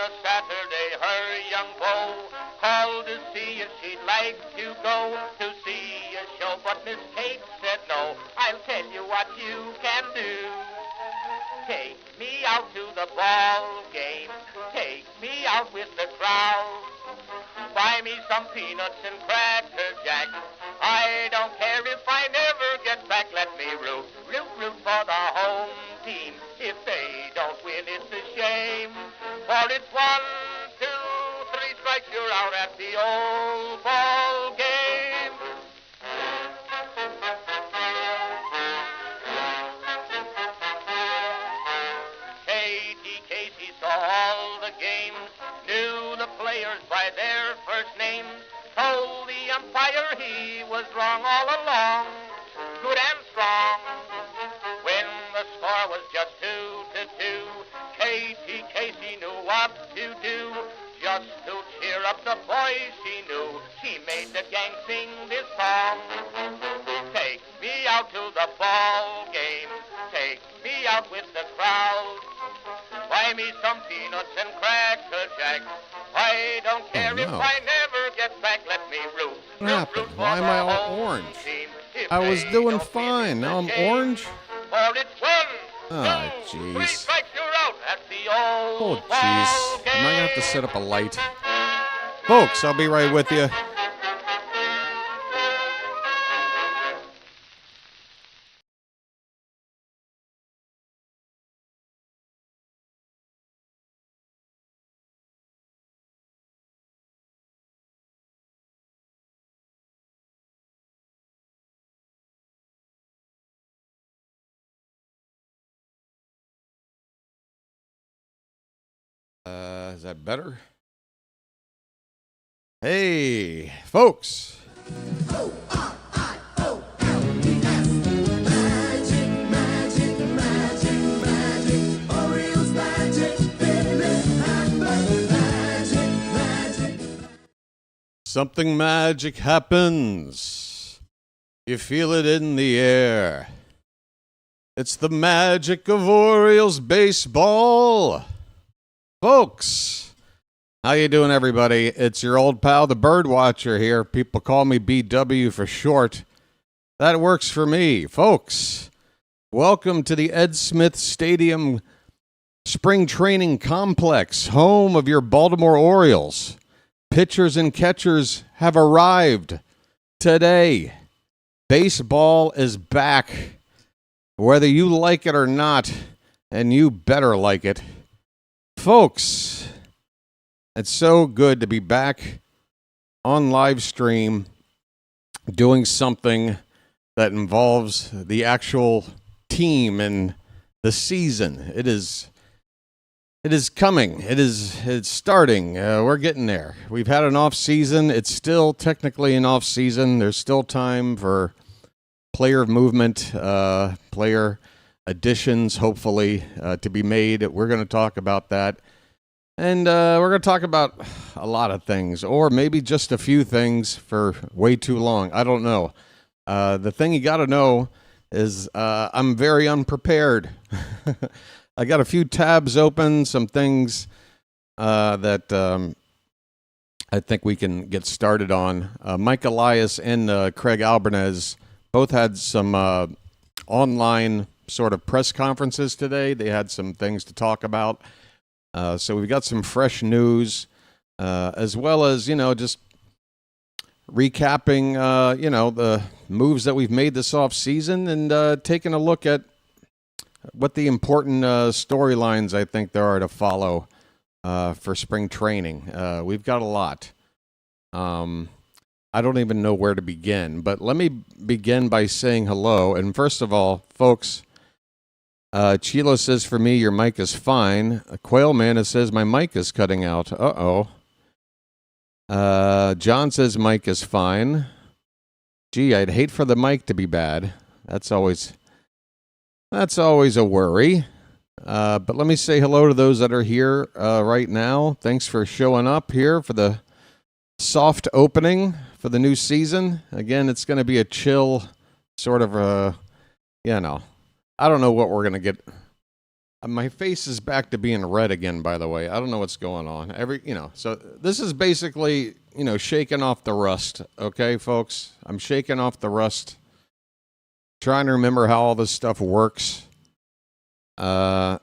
a Saturday, her young beau called to see if she'd like to go to see a show, but Miss Kate said no. I'll tell you what you can do. Take me out to the ball game. Take me out with the crowd. Buy me some peanuts and cracker jack. I don't care if I never get back. Let me root for the home team. If they don't win, it's a shame. For it's 1, 2, 3 strikes, you're out at the old ball game. Katie Casey saw all the games, knew the players by their first names, told the umpire he was wrong all along, good and strong. When the score was just 2-2, Katie Casey knew what to do. Just to cheer up the boys she knew, she made the gang sing this song. Take me out to the ball game, take me out with the crowd. Buy me some peanuts and cracker jack. I don't care if I never get back. Let me root. What happened? Why am I all orange? I was doing fine. Now I'm orange? For it's 1, Oh, 2, 3 jeez. strikes, you're out at the old Oh, jeez. I might have to set up a light. Folks, I'll be right with you. Is that better? Hey, folks. Orioles magic, Something magic happens. You feel it in the air. It's the magic of Orioles baseball. Folks, how you doing, everybody? It's your old pal, the Birdwatcher here. People call me BW for short. That works for me. Folks, welcome to the Ed Smith Stadium Spring Training Complex, home of your Baltimore Orioles. Pitchers and catchers have arrived today. Baseball is back, whether you like it or not, and you better like it. Folks, it's so good to be back on live stream doing something that involves the actual team and the season. It's coming. It's starting. We're getting there. We've had an off season. It's still technically an off season. There's still time for player movement, player additions, hopefully, to be made. We're going to talk about that. And we're going to talk about a lot of things, or maybe just a few things for way too long. I don't know. The thing you got to know is I'm very unprepared. I got a few tabs open, some things that I think we can get started on. Mike Elias and Craig Albernaz both had some online sort of press conferences today. They had some things to talk about. So we've got some fresh news, as well as, just recapping, the moves that we've made this off season and taking a look at what the important storylines I think there are to follow for spring training. We've got a lot. I don't even know where to begin, but let me begin by saying hello. And first of all, folks, Chilo says, for me, your mic is fine. Quail Man says, my mic is cutting out. Uh-oh. John says, mic is fine. Gee, I'd hate for the mic to be bad. That's always a worry. But let me say hello to those that are here right now. Thanks for showing up here for the soft opening for the new season. Again, it's going to be a chill sort of, I don't know what we're going to get My face is back to being red again, by the way. I don't know what's going on. So this is basically, shaking off the rust. Okay, folks? I'm shaking off the rust. Trying to remember how all this stuff works. So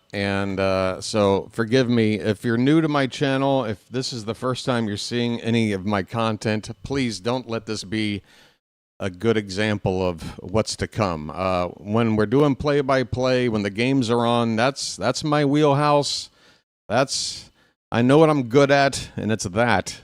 forgive me if you're new to my channel. If this is the first time you're seeing any of my content, please don't let this be a good example of what's to come. When we're doing play-by-play, when the games are on, that's my wheelhouse. I know what I'm good at, and it's that.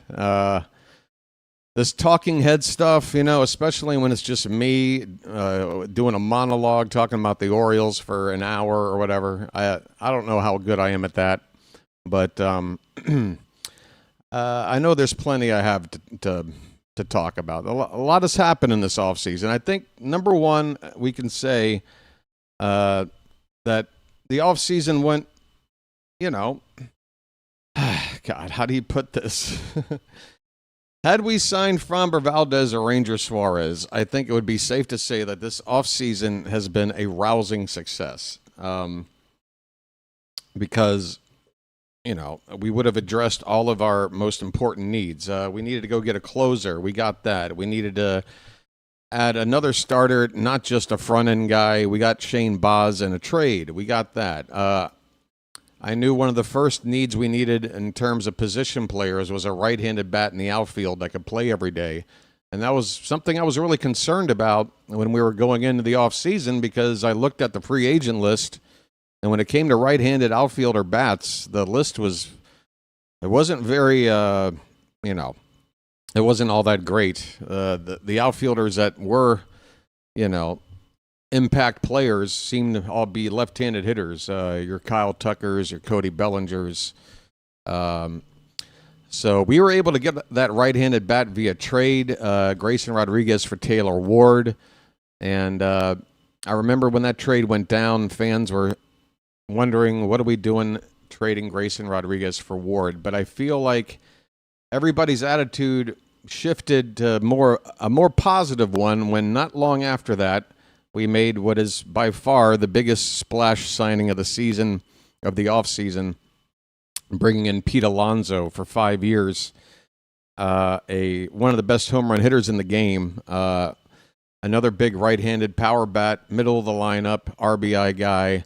This talking head stuff, especially when it's just me doing a monologue talking about the Orioles for an hour or whatever. I don't know how good I am at that, but I know there's plenty I have to talk about. A lot has happened in this offseason. I think, number one, we can say that the offseason went, God, how do you put this? Had we signed Framber Valdez or Ranger Suarez, I think it would be safe to say that this offseason has been a rousing success. Because, we would have addressed all of our most important needs. We needed to go get a closer. We got that. We needed to add another starter, not just a front-end guy. We got Shane Baz in a trade. We got that. I knew one of the first needs we needed in terms of position players was a right-handed bat in the outfield that could play every day. And that was something I was really concerned about when we were going into the offseason, because I looked at the free agent list, and when it came to right-handed outfielder bats, the list wasn't very, it wasn't all that great. The outfielders that were, impact players seem to all be left-handed hitters. Your Kyle Tuckers, your Cody Bellingers. So we were able to get that right-handed bat via trade, Grayson Rodriguez for Taylor Ward. And I remember when that trade went down, fans were wondering, what are we doing trading Grayson Rodriguez for Ward? But I feel like everybody's attitude shifted to a more positive one when not long after that, we made what is by far the biggest splash signing of the season, of the offseason, bringing in Pete Alonso for 5 years, one of the best home run hitters in the game, another big right-handed power bat, middle of the lineup, RBI guy,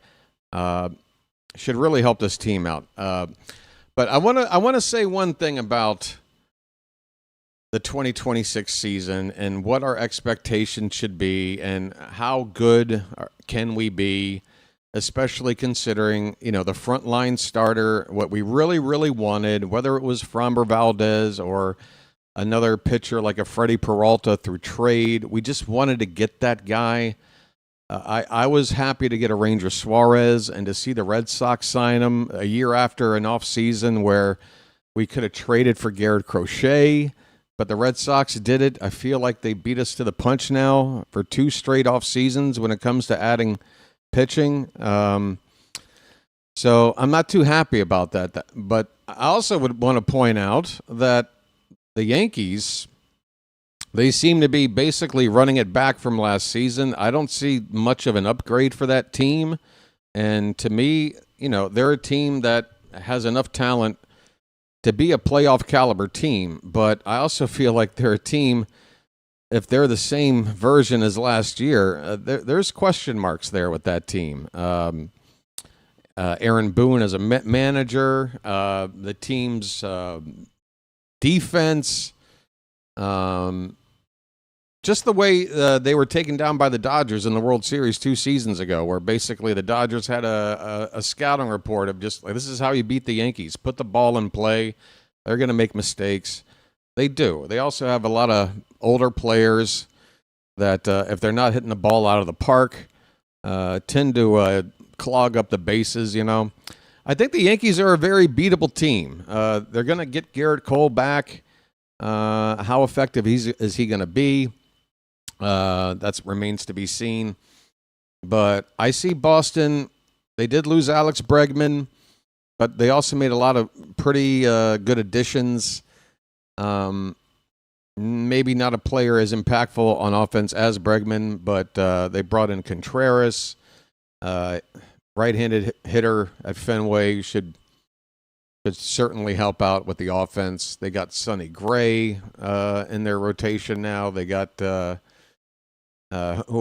should really help this team out. But I want to say one thing about the 2026 season and what our expectations should be and how good can we be, especially considering, the frontline starter, what we really, really wanted, whether it was Framber Valdez or another pitcher like a Freddie Peralta through trade. We just wanted to get that guy. I was happy to get a Ranger Suarez and to see the Red Sox sign him a year after an offseason where we could have traded for Garrett Crochet. But the Red Sox did it. I feel like they beat us to the punch now for 2 straight off seasons when it comes to adding pitching. So I'm not too happy about that. But I also would want to point out that the Yankees, they seem to be basically running it back from last season. I don't see much of an upgrade for that team. And to me, they're a team that has enough talent to be a playoff caliber team, but I also feel like they're a team, if they're the same version as last year, there's question marks there with that team. Aaron Boone as a manager, the team's defense, just the way they were taken down by the Dodgers in the World Series 2 seasons ago, where basically the Dodgers had a scouting report of just like, this is how you beat the Yankees. Put the ball in play. They're going to make mistakes. They do. They also have a lot of older players that, if they're not hitting the ball out of the park, tend to clog up the bases, I think the Yankees are a very beatable team. They're going to get Garrett Cole back. How effective is he going to be? That remains to be seen. But I see Boston. They did lose Alex Bregman, but they also made a lot of pretty good additions. Maybe not a player as impactful on offense as Bregman, but they brought in Contreras. right-handed hitter at Fenway should certainly help out with the offense. They got Sonny Gray in their rotation now. They got who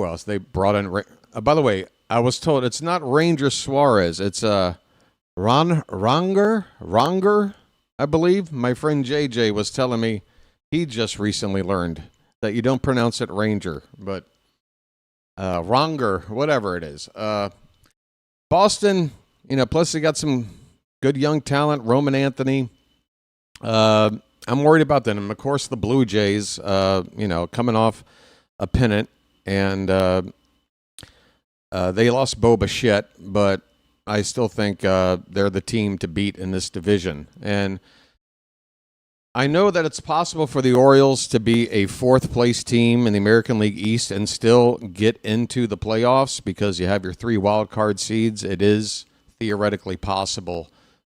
else? They brought in. By the way, I was told it's not Ranger Suarez. It's Ronger, I believe. My friend JJ was telling me he just recently learned that you don't pronounce it Ranger, but Ronger, whatever it is. Boston, plus they got some good young talent. Roman Anthony. I'm worried about them. And of course, the Blue Jays, coming off a pennant, and they lost Bo Bichette, but I still think they're the team to beat in this division. And I know that it's possible for the Orioles to be a fourth-place team in the American League East and still get into the playoffs because you have your 3 wild card seeds. It is theoretically possible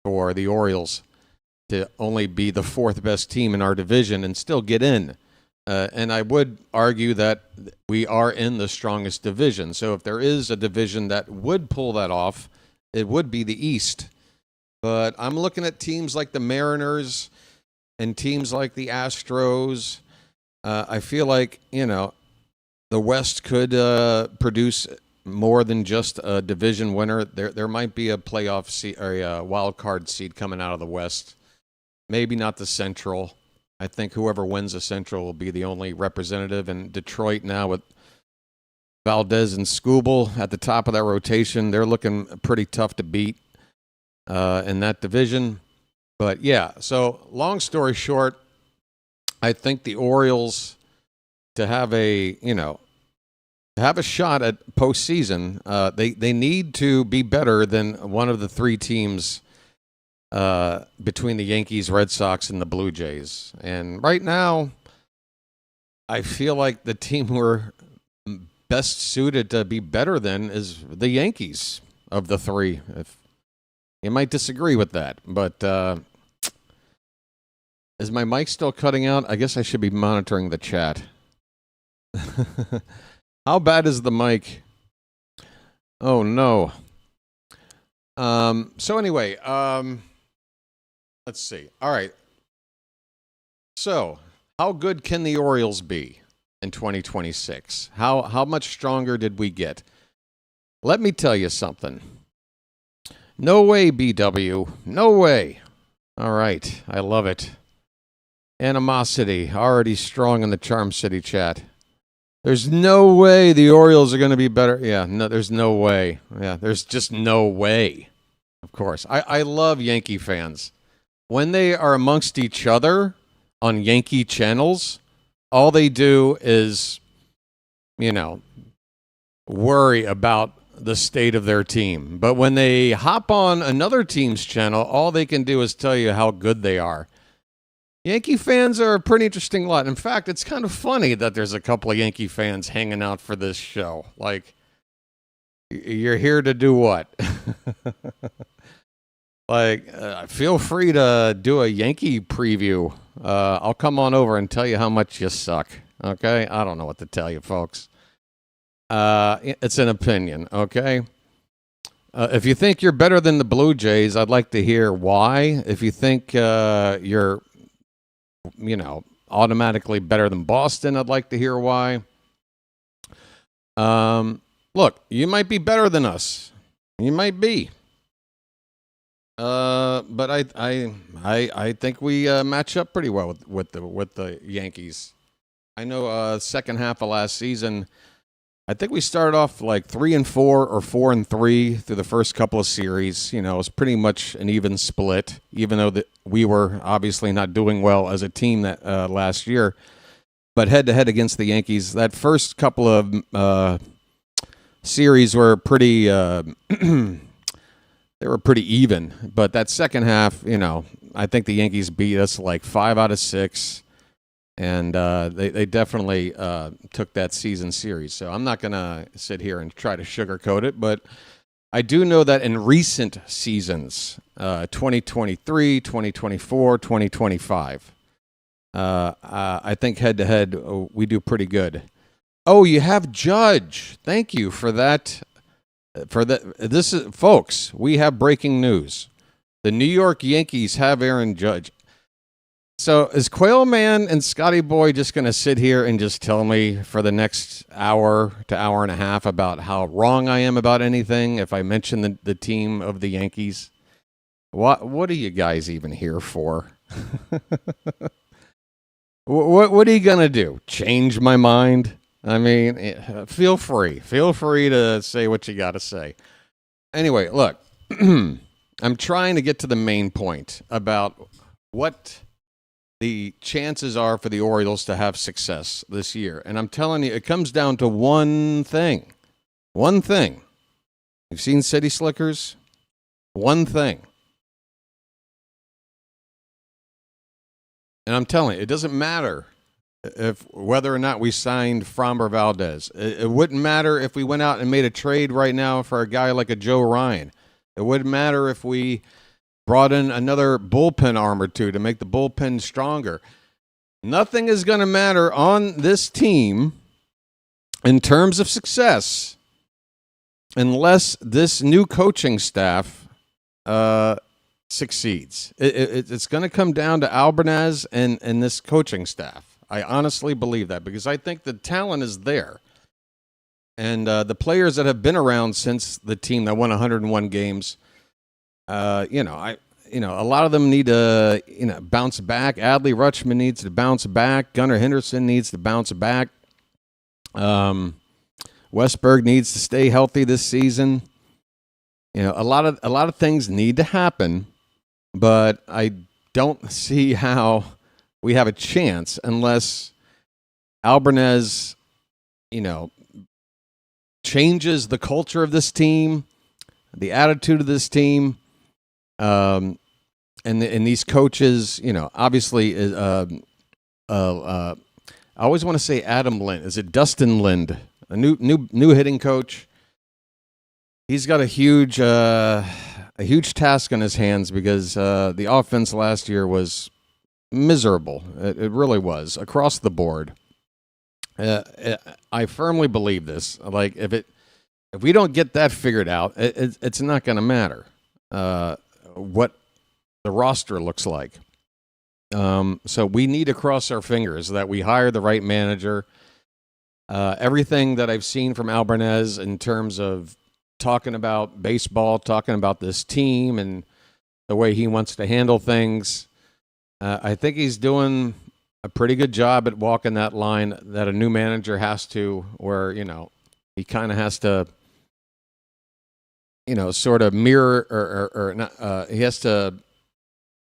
for the Orioles to only be the 4th best team in our division and still get in. And I would argue that we are in the strongest division. So if there is a division that would pull that off, it would be the East. But I'm looking at teams like the Mariners and teams like the Astros. I feel like, the West could produce more than just a division winner. There might be a playoff seed or a wild card seed coming out of the West. Maybe not the Central. I think whoever wins the Central will be the only representative. And Detroit now with Valdez and Skubal at the top of that rotation, they're looking pretty tough to beat in that division. But yeah, so long story short, I think the Orioles to have a shot at postseason, they need to be better than one of the 3 teams between the Yankees, Red Sox, and the Blue Jays. And right now, I feel like the team we're best suited to be better than is the Yankees of the 3. If you might disagree with that, but is my mic still cutting out? I guess I should be monitoring the chat. How bad is the mic? Oh, no. So anyway, let's see. All right. So, how good can the Orioles be in 2026? How much stronger did we get? Let me tell you something. No way, BW. No way. All right. I love it. Animosity already strong in the Charm City chat. There's no way the Orioles are going to be better. Yeah, no, there's no way. Yeah, there's just no way. Of course. I love Yankee fans. When they are amongst each other on Yankee channels, all they do is, worry about the state of their team. But when they hop on another team's channel, all they can do is tell you how good they are. Yankee fans are a pretty interesting lot. In fact, it's kind of funny that there's a couple of Yankee fans hanging out for this show. Like, you're here to do what? Feel free to do a Yankee preview. I'll come on over and tell you how much you suck. Okay? I don't know what to tell you, folks. It's an opinion, okay? If you think you're better than the Blue Jays, I'd like to hear why. If you think you're automatically better than Boston, I'd like to hear why. Look, you might be better than us. You might be. But I think we match up pretty well with the Yankees. I know second half of last season, I think we started off like 3-4 or 4-3 through the first couple of series. It was pretty much an even split, even though we were obviously not doing well as a team that last year. But head-to-head against the Yankees, that first couple of series were pretty they were pretty even. But that second half, I think the Yankees beat us like 5 out of 6. And they definitely took that season series. So I'm not going to sit here and try to sugarcoat it. But I do know that in recent seasons, 2023, 2024, 2025, I think head-to-head we do pretty good. Oh, you have Judge. Thank you for that Folks, we have breaking news. The New York Yankees have Aaron Judge. So is Quail Man and Scotty Boy just going to sit here and just tell me for the next hour to hour and a half about how wrong I am about anything if I mention the team of the Yankees? What are you guys even here for? What are you going to do? Change my mind? I mean, feel free to say what you got to say. Anyway, look, I'm trying to get to the main point about what the chances are for the Orioles to have success this year. And I'm telling you, it comes down to one thing. One thing. You've seen City Slickers? One thing. And I'm telling you, it doesn't matter whether or not we signed Framber Valdez. It wouldn't matter if we went out and made a trade right now for a guy like a Joe Ryan. It wouldn't matter if we brought in another bullpen arm or two to make the bullpen stronger. Nothing is going to matter on this team in terms of success unless this new coaching staff succeeds. It's going to come down to Albernaz and this coaching staff. I honestly believe that because I think the talent is there. And the players that have been around since the team that won 101 games, a lot of them need to, bounce back. Adley Rutschman needs to bounce back. Gunnar Henderson needs to bounce back. Westberg needs to stay healthy this season. A lot of things need to happen, but I don't see how we have a chance unless Albernaz, changes the culture of this team, the attitude of this team, and these coaches, obviously, I always want to say Adam Lind. Is it Dustin Lind, a new hitting coach? He's got a huge task on his hands because the offense last year was miserable. It really was across the board. I firmly believe this. Like if we don't get that figured out, it's not going to matter what the roster looks like. So we need to cross our fingers that we hire the right manager. Everything that I've seen from Albernaz in terms of talking about baseball, talking about this team and the way he wants to handle things, I think he's doing a pretty good job at walking that line that a new manager has to, where, he kind of has to, sort of mirror or not, he has to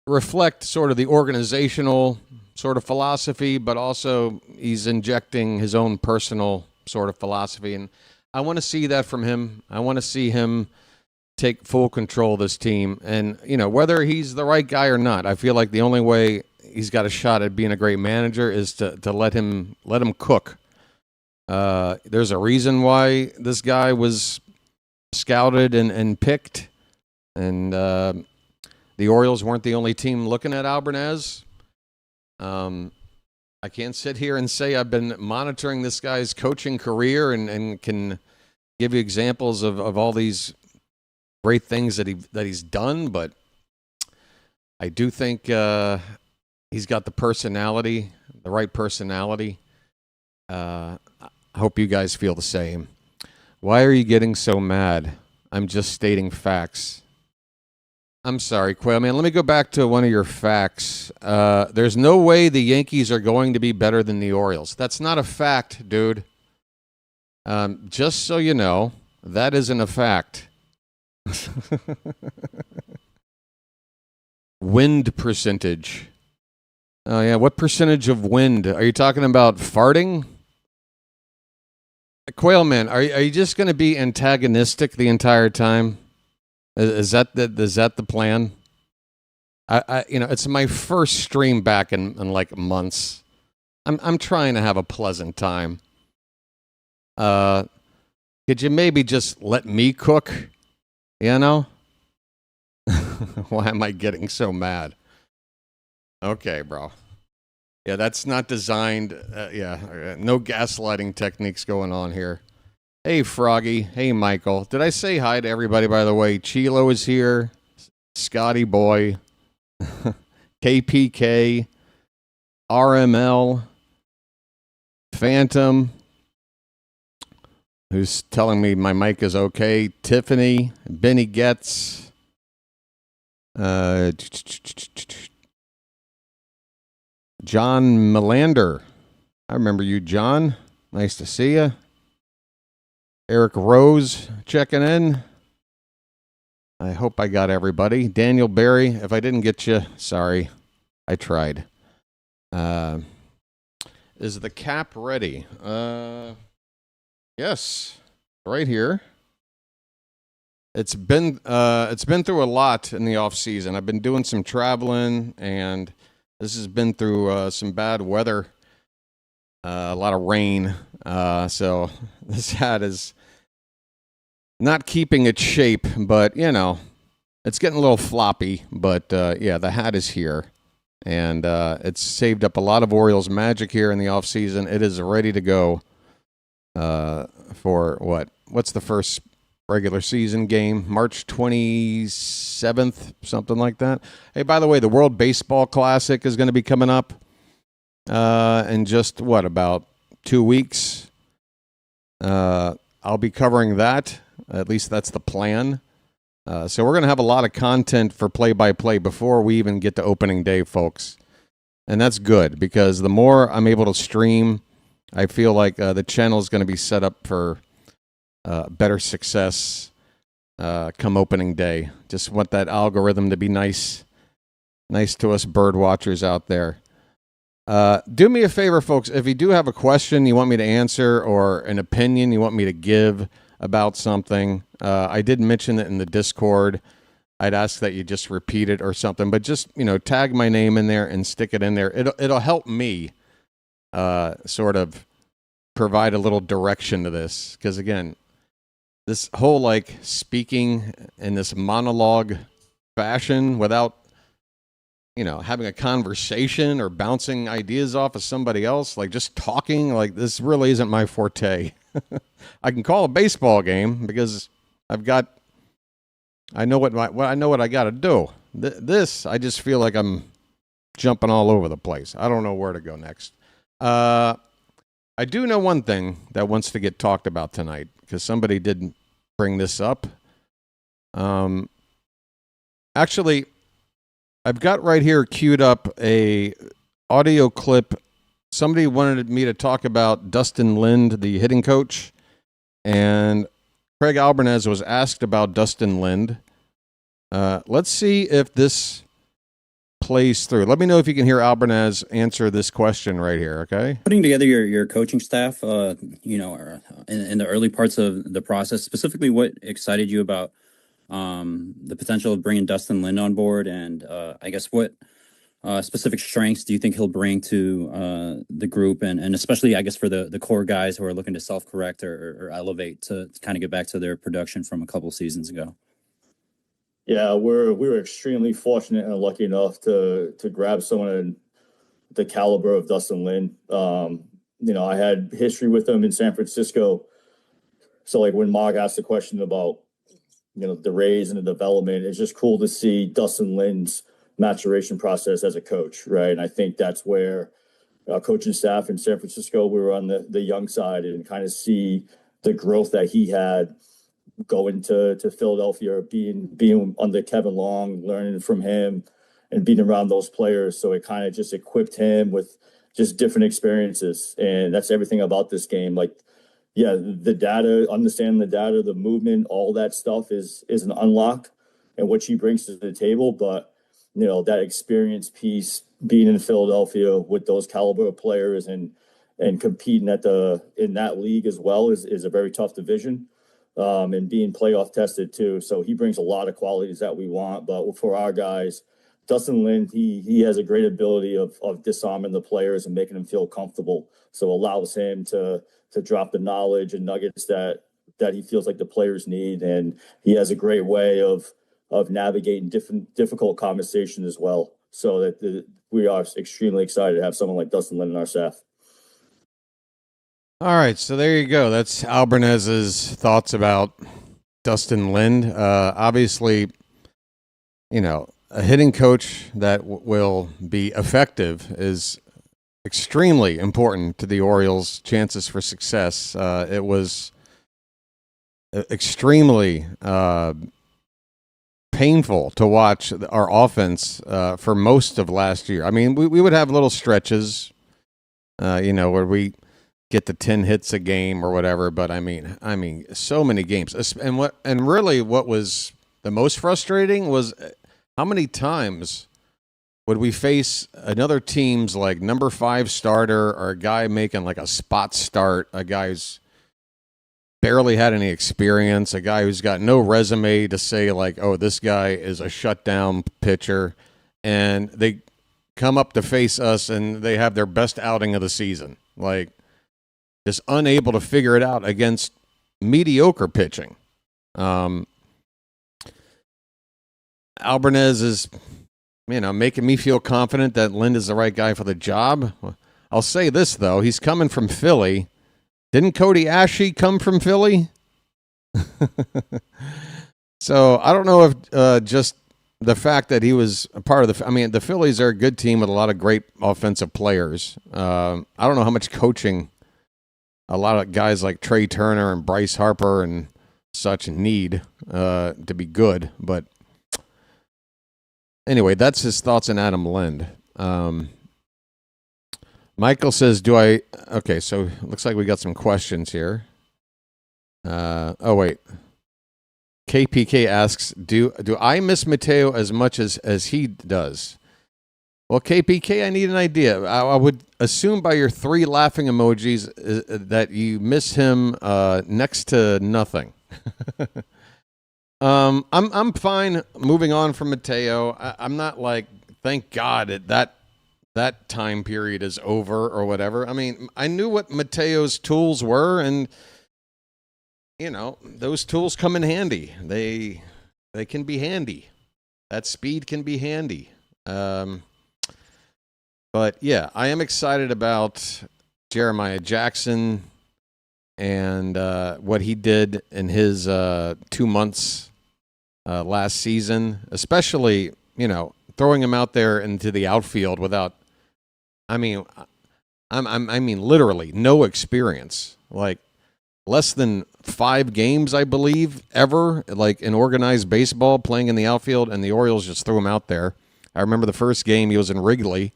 reflect sort of the organizational sort of philosophy, but also he's injecting his own personal sort of philosophy. And I want to see that from him. I want to see him take full control of this team. And, whether he's the right guy or not, I feel like the only way he's got a shot at being a great manager is to let him cook. There's a reason why this guy was scouted and picked. And the Orioles weren't the only team looking at Albernaz. I can't sit here and say I've been monitoring this guy's coaching career and can give you examples of all these great things that he's done, but I do think he's got the personality, the right personality. I hope you guys feel the same. Why are you getting so mad? I'm just stating facts. I'm sorry, Quail Man. Let me go back to one of your facts. There's no way the Yankees are going to be better than the Orioles. That's not a fact, dude. Just so you know, that isn't a fact. Wind percentage. Oh, yeah. What percentage of wind? Are you talking about farting? Quail Man, are you just going to be antagonistic the entire time? Is that the plan? It's my first stream back in like months. I'm trying to have a pleasant time. Could you maybe just let me cook? Why am I getting so mad? Okay, bro. Yeah, that's not designed. No gaslighting techniques going on here. Hey, Froggy. Hey, Michael. Did I say hi to everybody, by the way? Chilo is here. Scotty Boy. KPK. RML. Phantom. Who's telling me my mic is okay. Tiffany. Benny Getz. John Melander. I remember you, John. Nice to see you. Eric Rose checking in. I hope I got everybody. Daniel Barry, if I didn't get you, sorry. I tried. Is the cap ready? Yes, right here. It's been through a lot in the off season. I've been doing some traveling, and this has been through some bad weather, a lot of rain. So this hat is not keeping its shape, but it's getting a little floppy. But yeah, the hat is here, and it's saved up a lot of Orioles magic here in the off season. It is ready to go for what's the first regular season game? March 27th, something like that. Hey, by the way, the World Baseball Classic is going to be coming up in just, about 2 weeks. I'll be covering that. At least that's the plan. So we're going to have a lot of content for play-by-play before we even get to opening day, folks. And that's good, because the more I'm able to stream, I feel like the channel is going to be set up for better success come opening day. Just want that algorithm to be nice to us bird watchers out there. Do me a favor, folks. If you do have a question you want me to answer, or an opinion you want me to give about something, I did mention it in the Discord. I'd ask that you just repeat it or something, but just tag my name in there and stick it in there. It'll help me sort of provide a little direction to this, because again, this whole speaking in this monologue fashion without having a conversation or bouncing ideas off of somebody else, just talking, this really isn't my forte. I can call a baseball game because I know what I got to do. This, I just feel like I'm jumping all over the place. I don't know where to go next. I do know one thing that wants to get talked about tonight, because somebody did bring this up. Actually, I've got right here queued up a audio clip. Somebody wanted me to talk about Dustin Lind, the hitting coach, and Craig Albernaz was asked about Dustin Lind. Let's see if this plays through. Let me know if you can hear Albernaz answer this question right here, okay? Putting together your coaching staff, in the early parts of the process, specifically what excited you about the potential of bringing Dustin Lind on board, and I guess what specific strengths do you think he'll bring to the group, and especially, I guess, for the core guys who are looking to self-correct or elevate to kind of get back to their production from a couple seasons ago? Yeah, we were extremely fortunate and lucky enough to grab someone in the caliber of Dustin Lind. I had history with him in San Francisco. So when Mark asked the question about, the Rays and the development, it's just cool to see Dustin Lind's maturation process as a coach, right? And I think that's where our coaching staff in San Francisco, we were on the young side, and kind of see the growth that he had going to Philadelphia, being under Kevin Long, learning from him and being around those players. So it kind of just equipped him with just different experiences. And that's everything about this game. The data, understanding the data, the movement, all that stuff is an unlock and what he brings to the table. But, that experience piece, being in Philadelphia with those caliber of players and competing in that league as well is a very tough division. And being playoff tested too. So he brings a lot of qualities that we want. But for our guys, Dustin Lind, he has a great ability of disarming the players and making them feel comfortable. So allows him to drop the knowledge and nuggets that he feels like the players need. And he has a great way of navigating difficult conversations as well. So that we are extremely excited to have someone like Dustin Lind in our staff. All right, so there you go. That's Albernaz's thoughts about Dustin Lind. Obviously, a hitting coach that will be effective is extremely important to the Orioles' chances for success. It was extremely painful to watch our offense for most of last year. I mean, we would have little stretches, where we get to 10 hits a game or whatever. But I mean, so many games. And really what was the most frustrating was how many times would we face another team's like number 5 starter or a guy making like a spot start, a guy who's barely had any experience, a guy who's got no resume to say like, oh, this guy is a shutdown pitcher, and they come up to face us and they have their best outing of the season. Like, just unable to figure it out against mediocre pitching. Albernaz is, making me feel confident that Lind is the right guy for the job. I'll say this, though. He's coming from Philly. Didn't Cody Ashe come from Philly? So I don't know if just the fact that he was a part of the Phillies are a good team with a lot of great offensive players. I don't know how much coaching a lot of guys like Trey Turner and Bryce Harper and such need to be good. But anyway, that's his thoughts on Adam Lind. Michael says, okay, so looks like we got some questions here. Oh, wait. KPK asks, do I miss Mateo as much as he does? Well, KPK, I need an idea. I would assume by your 3 laughing emojis that you miss him next to nothing. I'm fine moving on from Mateo. I'm not like, thank God that time period is over or whatever. I mean, I knew what Mateo's tools were, and those tools come in handy. They can be handy. That speed can be handy. But yeah, I am excited about Jeremiah Jackson and what he did in his 2 months last season, especially, throwing him out there into the outfield without, I mean literally no experience, like less than 5 games, I believe, ever, like in organized baseball, playing in the outfield, and the Orioles just threw him out there. I remember the first game he was in Wrigley,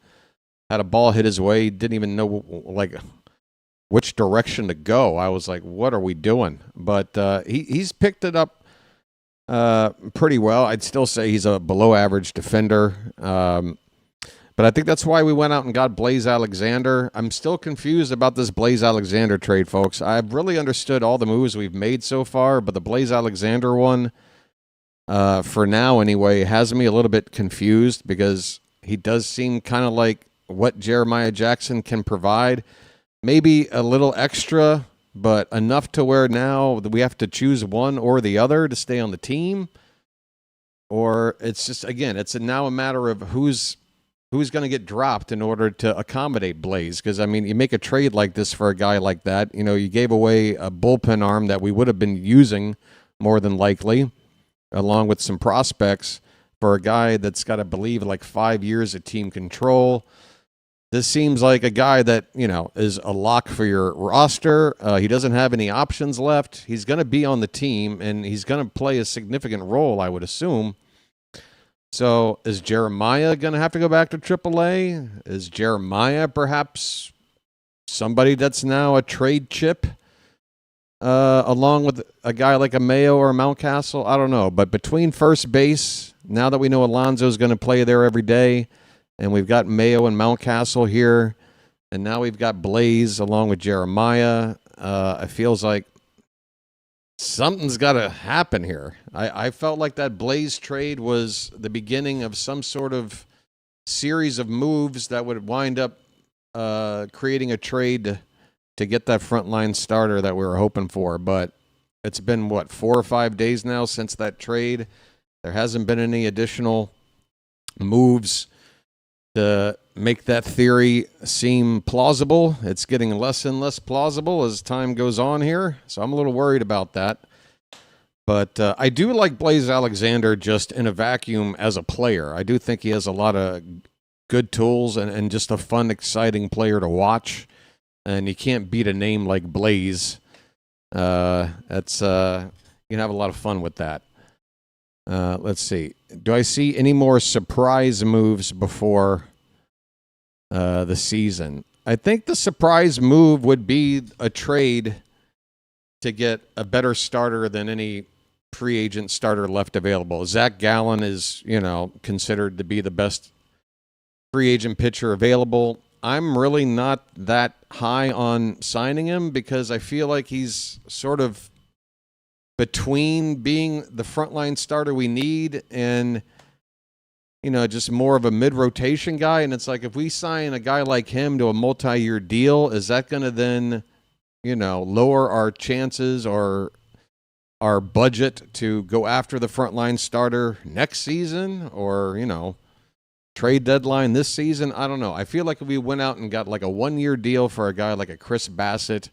had a ball hit his way, didn't even know like which direction to go. I was like, what are we doing? But he's picked it up pretty well. I'd still say he's a below average defender. But I think that's why we went out and got Blaze Alexander. I'm still confused about this Blaze Alexander trade, folks. I've really understood all the moves we've made so far, but the Blaze Alexander one, for now anyway, has me a little bit confused because he does seem kind of like what Jeremiah Jackson can provide. Maybe a little extra, but enough to where now we have to choose one or the other to stay on the team. Or it's just, again, it's now a matter of who's going to get dropped in order to accommodate Blaze. Because, I mean, you make a trade like this for a guy like that. You gave away a bullpen arm that we would have been using more than likely, along with some prospects, for a guy that's got to believe like 5 years of team control. This seems like a guy that, is a lock for your roster. He doesn't have any options left. He's going to be on the team, and he's going to play a significant role, I would assume. So is Jeremiah going to have to go back to AAA? Is Jeremiah perhaps somebody that's now a trade chip along with a guy like a Mayo or a Mountcastle? I don't know. But between first base, now that we know Alonso's going to play there every day, and we've got Mayo and Mountcastle here, and now we've got Blaze along with Jeremiah, it feels like something's got to happen here. I felt like that Blaze trade was the beginning of some sort of series of moves that would wind up creating a trade to get that frontline starter that we were hoping for. But it's been, 4 or 5 days now since that trade. There hasn't been any additional moves to make that theory seem plausible. It's getting less and less plausible as time goes on here, so I'm a little worried about that. But I do like Blaze Alexander just in a vacuum as a player. I do think he has a lot of good tools and just a fun, exciting player to watch. And you can't beat a name like Blaze. You can have a lot of fun with that. Let's see. Do I see any more surprise moves before the season? I think the surprise move would be a trade to get a better starter than any free agent starter left available. Zach Gallen is, considered to be the best free agent pitcher available. I'm really not that high on signing him because I feel like he's sort of between being the frontline starter we need and, just more of a mid-rotation guy. And it's like, if we sign a guy like him to a multi-year deal, is that going to then, lower our chances or our budget to go after the frontline starter next season or, trade deadline this season? I don't know. I feel like if we went out and got like a 1-year deal for a guy like a Chris Bassett,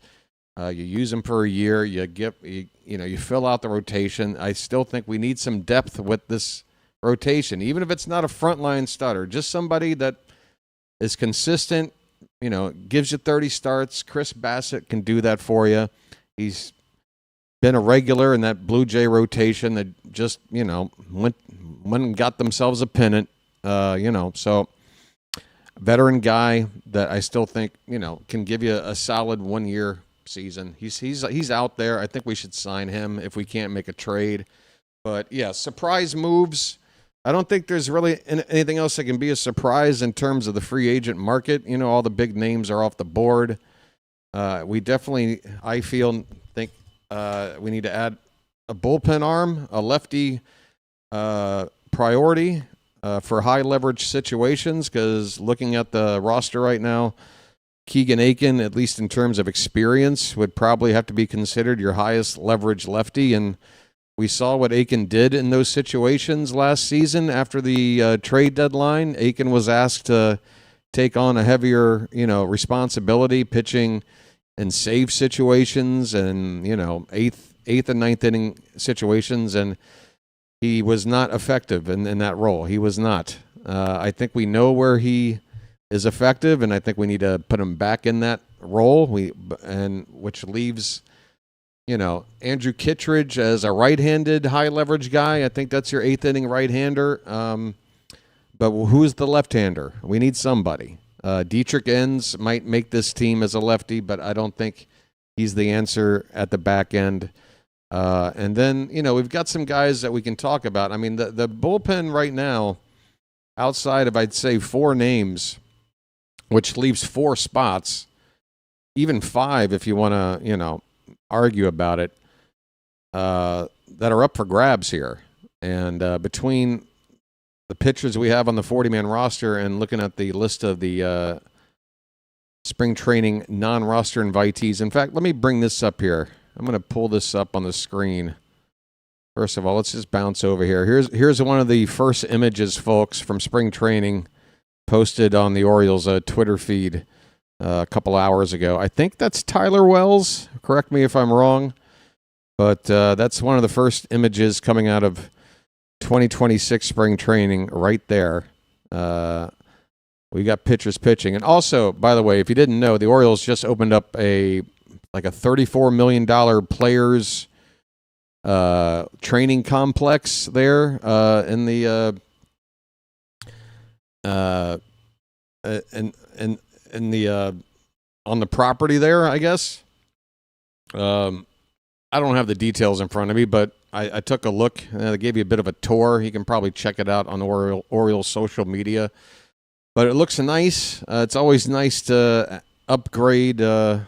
you use him for a year, you fill out the rotation. I still think we need some depth with this rotation, even if it's not a frontline starter, just somebody that is consistent, gives you 30 starts. Chris Bassett can do that for you. He's been a regular in that Blue Jay rotation that just, went and got themselves a pennant, so veteran guy that I still think, can give you a solid 1-year season. He's out there. I think we should sign him if we can't make a trade. But yeah, surprise moves. I don't think there's really anything else that can be a surprise in terms of the free agent market. All the big names are off the board. We definitely, I think we need to add a bullpen arm, a lefty priority for high leverage situations, because looking at the roster right now, Keegan Aiken, at least in terms of experience, would probably have to be considered your highest leverage lefty. And we saw what Aiken did in those situations last season after the trade deadline. Aiken was asked to take on a heavier, responsibility pitching in save situations and, eighth and ninth inning situations. And he was not effective in that role. He was not. I think we know where he is effective, and I think we need to put him back in that role. Which leaves, Andrew Kittredge as a right-handed high-leverage guy. I think that's your eighth inning right-hander. But who's the left-hander? We need somebody. Dietrich Enns might make this team as a lefty, but I don't think he's the answer at the back end. And then, we've got some guys that we can talk about. I mean, the bullpen right now, outside of, I'd say, 4 names, which leaves 4 spots, even 5 if you want to, argue about it, that are up for grabs here. And between the pitchers we have on the 40-man roster and looking at the list of the spring training non-roster invitees. In fact, let me bring this up here. I'm going to pull this up on the screen. First of all, let's just bounce over here. Here's one of the first images, folks, from spring training posted on the Orioles Twitter feed a couple hours ago. I think that's Tyler Wells. Correct me if I'm wrong. But that's one of the first images coming out of 2026 spring training right there. We got pitchers pitching. And also, by the way, if you didn't know, the Orioles just opened up a $34 million players training complex there in the on the property there, I guess. I don't have the details in front of me, but I took a look. They gave you a bit of a tour. You can probably check it out on Orioles social media. But it looks nice. It's always nice to upgrade, the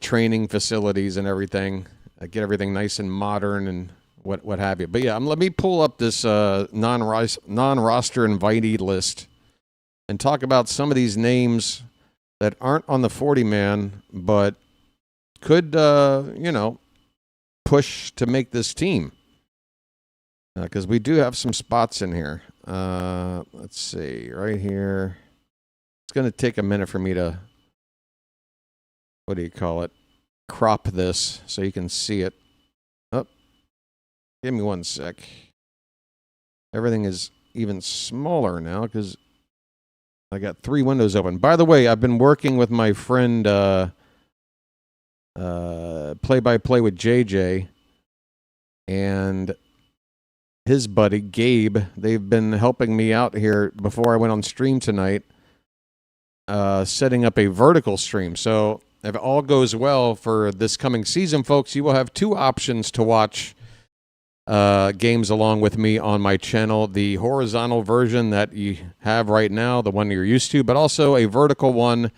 training facilities and everything. Get everything nice and modern and what have you. But yeah, let me pull up this non-roster invitee list and talk about some of these names that aren't on the 40-man, but could, push to make this team. Because we do have some spots in here. Let's see, right here. It's going to take a minute for me to, what do you call it? Crop this so you can see it. Oh, give me one sec. Everything is even smaller now because I got 3 windows open. By the way, I've been working with my friend play-by-play with JJ and his buddy Gabe. They've been helping me out here before I went on stream tonight, setting up a vertical stream. So if all goes well for this coming season, folks, you will have 2 options to watch games along with me on my channel. The horizontal version that you have right now, the one you're used to, but also a vertical one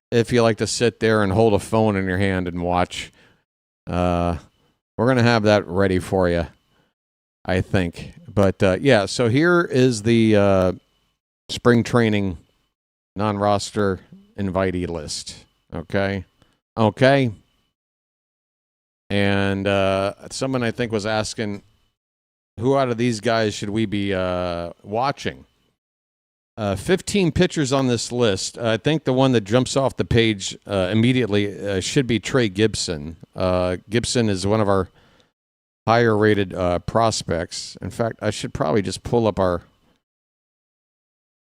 if you like to sit there and hold a phone in your hand and watch. We're going to have that ready for you, I think. But yeah, so here is the spring training non-roster invitee list. Okay. And someone I think was asking, who out of these guys should we be watching? 15 pitchers on this list. I think the one that jumps off the page immediately should be Trey Gibson. Gibson is one of our higher-rated prospects. In fact, I should probably just pull up our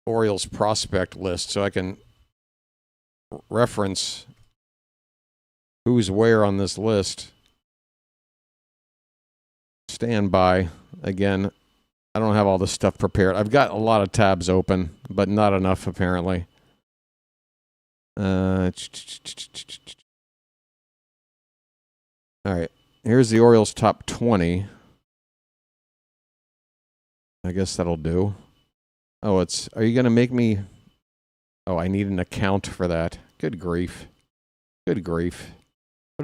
Orioles prospect list so I can reference who's where on this list. Stand by. Again, I don't have all this stuff prepared. I've got a lot of tabs open, but not enough apparently. All right. Here's the Orioles top 20. I guess that'll do. Oh, are you going to make me... Oh, I need an account for that. Good grief. What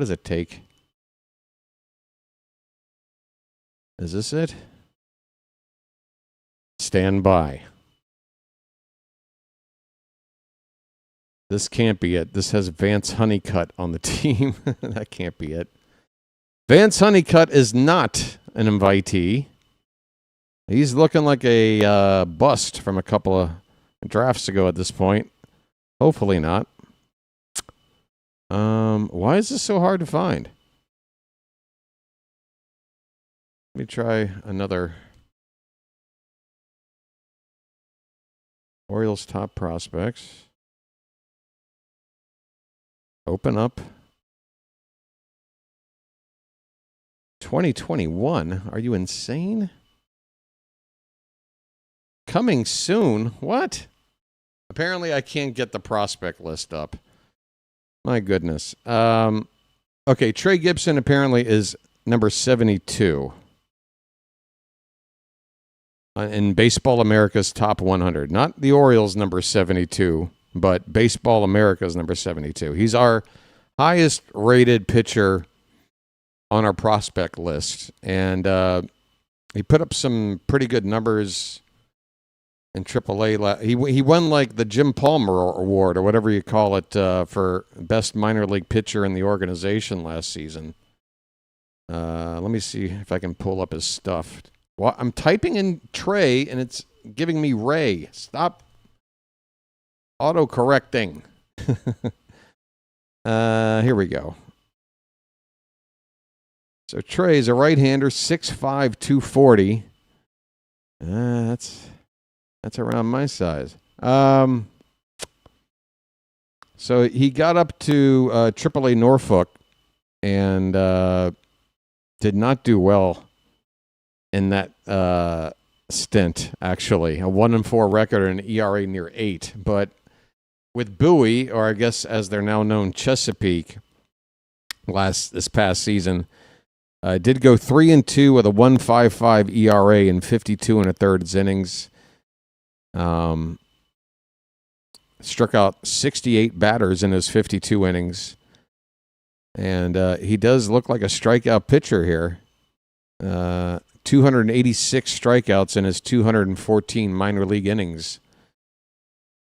does it take? Is this it? Stand by. This can't be it. This has Vance Honeycutt on the team. That can't be it. Vance Honeycutt is not an invitee. He's looking like a bust from a couple of drafts ago at this point. Hopefully not. Why is this so hard to find? Let me try another. Orioles top prospects. Open up. 2021? Are you insane? Coming soon? What? Apparently I can't get the prospect list up. My goodness. Okay, Trey Gibson apparently is number 72 in Baseball America's top 100. Not the Orioles number 72, but Baseball America's number 72. He's our highest rated pitcher on our prospect list. And he put up some pretty good numbers in AAA. He won like the Jim Palmer Award or whatever you call it for best minor league pitcher in the organization last season. Let me see if I can pull up his stuff. Well, I'm typing in Trey and it's giving me Ray. Stop auto-correcting. Here we go. So Trey's a right-hander, 6'5", 240. That's around my size. So he got up to AAA Norfolk and did not do well in that stint, actually. A 1-4 record and an ERA near 8. But with Bowie, or I guess as they're now known, Chesapeake, this past season, did go 3-2 with a 1.55 ERA in 52 1/3 innings. Struck out 68 batters in his 52 innings. And he does look like a strikeout pitcher here. 286 strikeouts in his 214 minor league innings.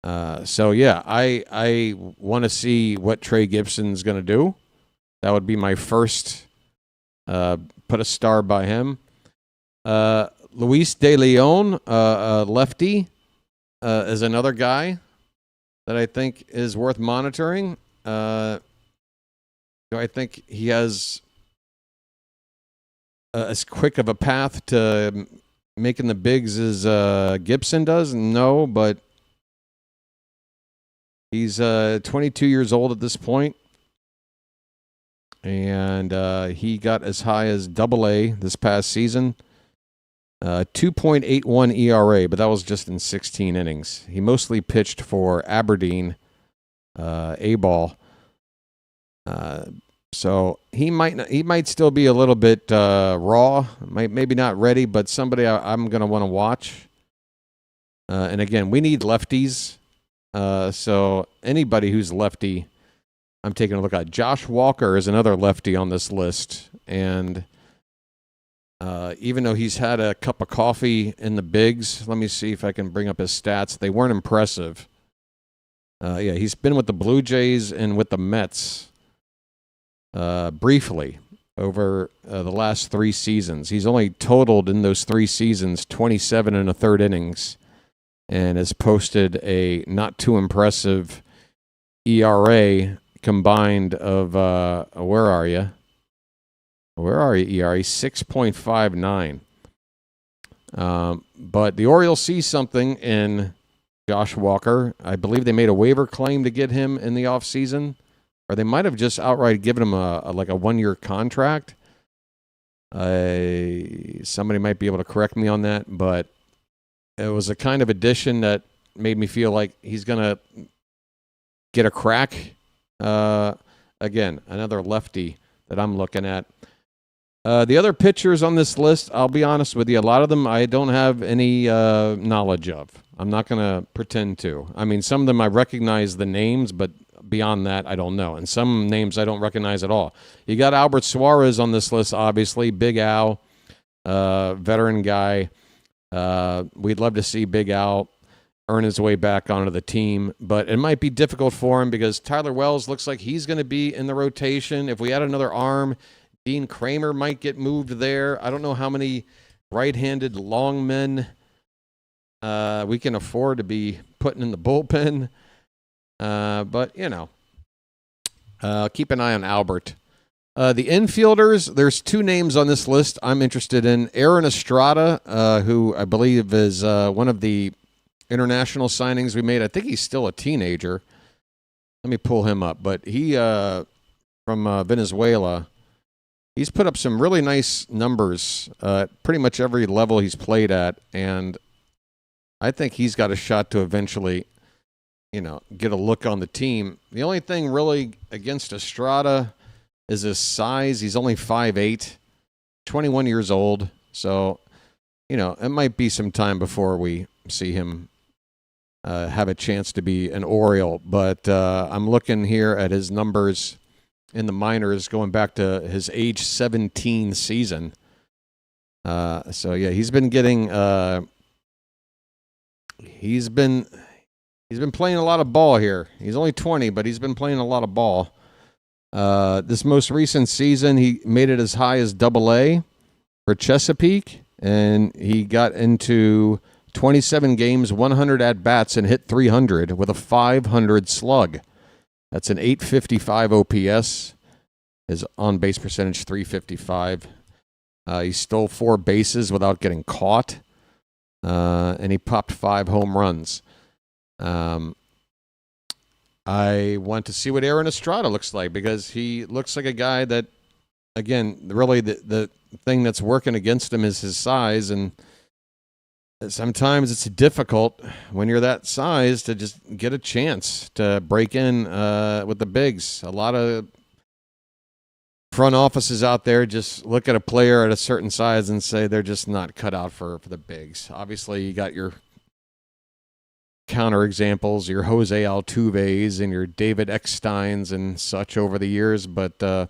So, yeah, I want to see what Trey Gibson's going to do. That would be my first put a star by him. Luis De Leon, lefty, is another guy that I think is worth monitoring. Do I think he has as quick of a path to making the bigs as Gibson does? No, but he's 22 years old at this point, and he got as high as AA this past season. 2.81 ERA, but that was just in 16 innings. He mostly pitched for Aberdeen, A-ball. So he might still be a little bit raw, maybe not ready, but somebody I'm going to want to watch. And again, we need lefties. So anybody who's lefty, I'm taking a look at. Josh Walker is another lefty on this list, and even though he's had a cup of coffee in the bigs, let me see if I can bring up his stats. They weren't impressive. Yeah, he's been with the Blue Jays and with the Mets briefly over the last 3 seasons. He's only totaled in those 3 seasons 27 1/3 innings and has posted a not too impressive ERA combined of, where are you, ERA? 6.59. But the Orioles see something in Josh Walker. I believe they made a waiver claim to get him in the offseason, or they might have just outright given him a 1-year contract. Somebody might be able to correct me on that, but it was a kind of addition that made me feel like he's going to get a crack. Again, another lefty that I'm looking at. The other pitchers on this list, I'll be honest with you, a lot of them I don't have any knowledge of. I'm not going to pretend to. I mean, some of them I recognize the names, but beyond that, I don't know. And some names I don't recognize at all. You got Albert Suarez on this list, obviously. Big Al, veteran guy. We'd love to see Big Al earn his way back onto the team, but it might be difficult for him because Tyler Wells looks like he's going to be in the rotation. If we add another arm, Dean Kramer might get moved there. I don't know how many right-handed long men we can afford to be putting in the bullpen. But, keep an eye on Albert. The infielders, there's 2 names on this list I'm interested in. Aaron Estrada, who I believe is one of the international signings we made. I think he's still a teenager. Let me pull him up. But he, from Venezuela, he's put up some really nice numbers pretty much every level he's played at, and I think he's got a shot to eventually, get a look on the team. The only thing really against Estrada is his size. He's only 5'8", 21 years old, so, it might be some time before we see him have a chance to be an Oriole, but I'm looking here at his numbers in the minors going back to his age 17 season. So yeah, he's been getting he's been playing a lot of ball here. He's only 20, but he's been playing a lot of ball. This most recent season, he made it as high as AA for Chesapeake, and he got into 27 games, 100 at-bats, and hit 300 with a 500 slug. That's an 855 OPS. His on-base percentage, 355. He stole 4 bases without getting caught. And he popped 5 home runs. I want to see what Aaron Estrada looks like because he looks like a guy that, again, really the thing that's working against him is his size, and sometimes it's difficult when you're that size to just get a chance to break in with the bigs. A lot of front offices out there just look at a player at a certain size and say they're just not cut out for the bigs. Obviously, you got your counter examples, your Jose Altuves and your David Ecksteins and such over the years. But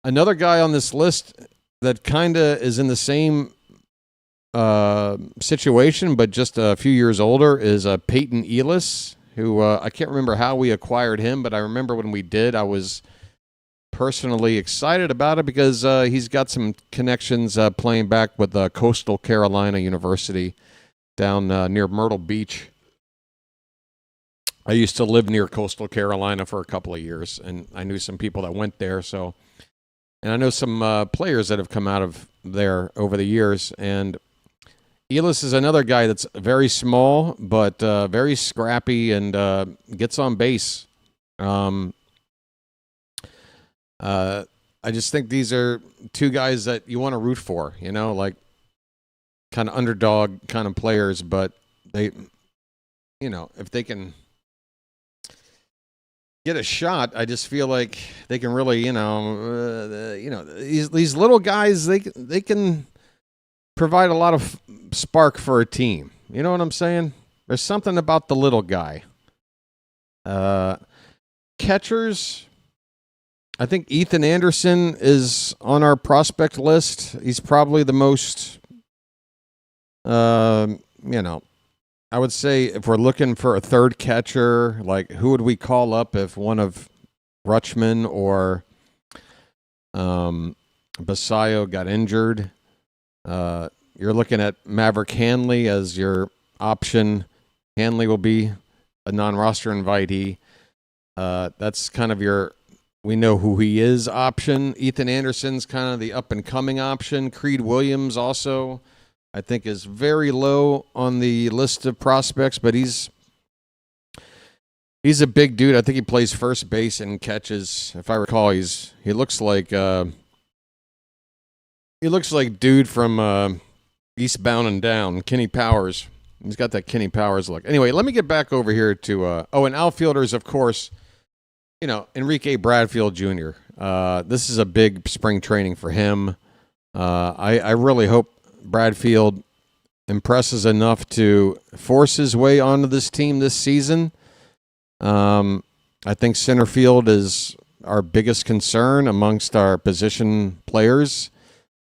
another guy on this list that kind of is in the same situation, but just a few years older, is Peyton Ellis, who I can't remember how we acquired him, but I remember when we did, I was personally excited about it because he's got some connections playing back with Coastal Carolina University down near Myrtle Beach. I used to live near Coastal Carolina for a couple of years, and I knew some people that went there. And I know some players that have come out of there over the years. And Elias is another guy that's very small, but very scrappy and gets on base. I just think these are two guys that you want to root for, like kind of underdog kind of players, but they, if they can get a shot, I just feel like they can really, these little guys, they can provide a lot of spark for a team. You know what I'm saying? There's something about the little guy. Catchers, I think Ethan Anderson is on our prospect list. He's probably the most, I would say if we're looking for a third catcher, like who would we call up if one of Rutschman or Basayo got injured? You're looking at Maverick Hanley as your option. Hanley will be a non-roster invitee. That's kind of your, we know who he is option. Ethan Anderson's kind of the up-and-coming option. Creed Williams also, I think, is very low on the list of prospects, but he's a big dude. I think he plays first base and catches. If I recall, he looks like dude from Eastbound and Down, Kenny Powers. He's got that Kenny Powers look. Anyway, let me get back over here to and outfielders, of course. Enrique Bradfield Jr. This is a big spring training for him. I really hope Bradfield impresses enough to force his way onto this team this season. I think center field is our biggest concern amongst our position players.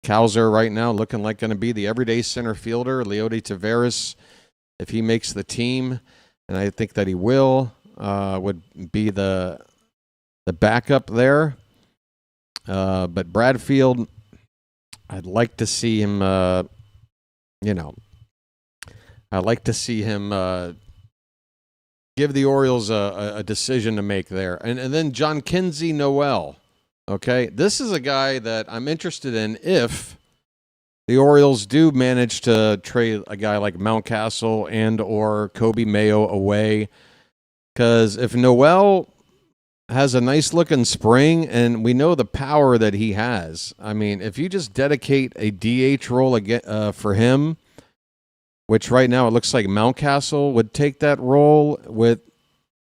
Cowser right now looking like going to be the everyday center fielder. Leody Taveras, if he makes the team, and I think that he will, would be the backup there. But Bradfield, I'd like to see him, I'd like to see him give the Orioles a decision to make there. And then John Kinsey Noel. Okay, this is a guy that I'm interested in if the Orioles do manage to trade a guy like Mountcastle and or Kobe Mayo away. Because if Noel has a nice looking spring, and we know the power that he has. I mean, if you just dedicate a DH role again for him, which right now it looks like Mountcastle would take that role with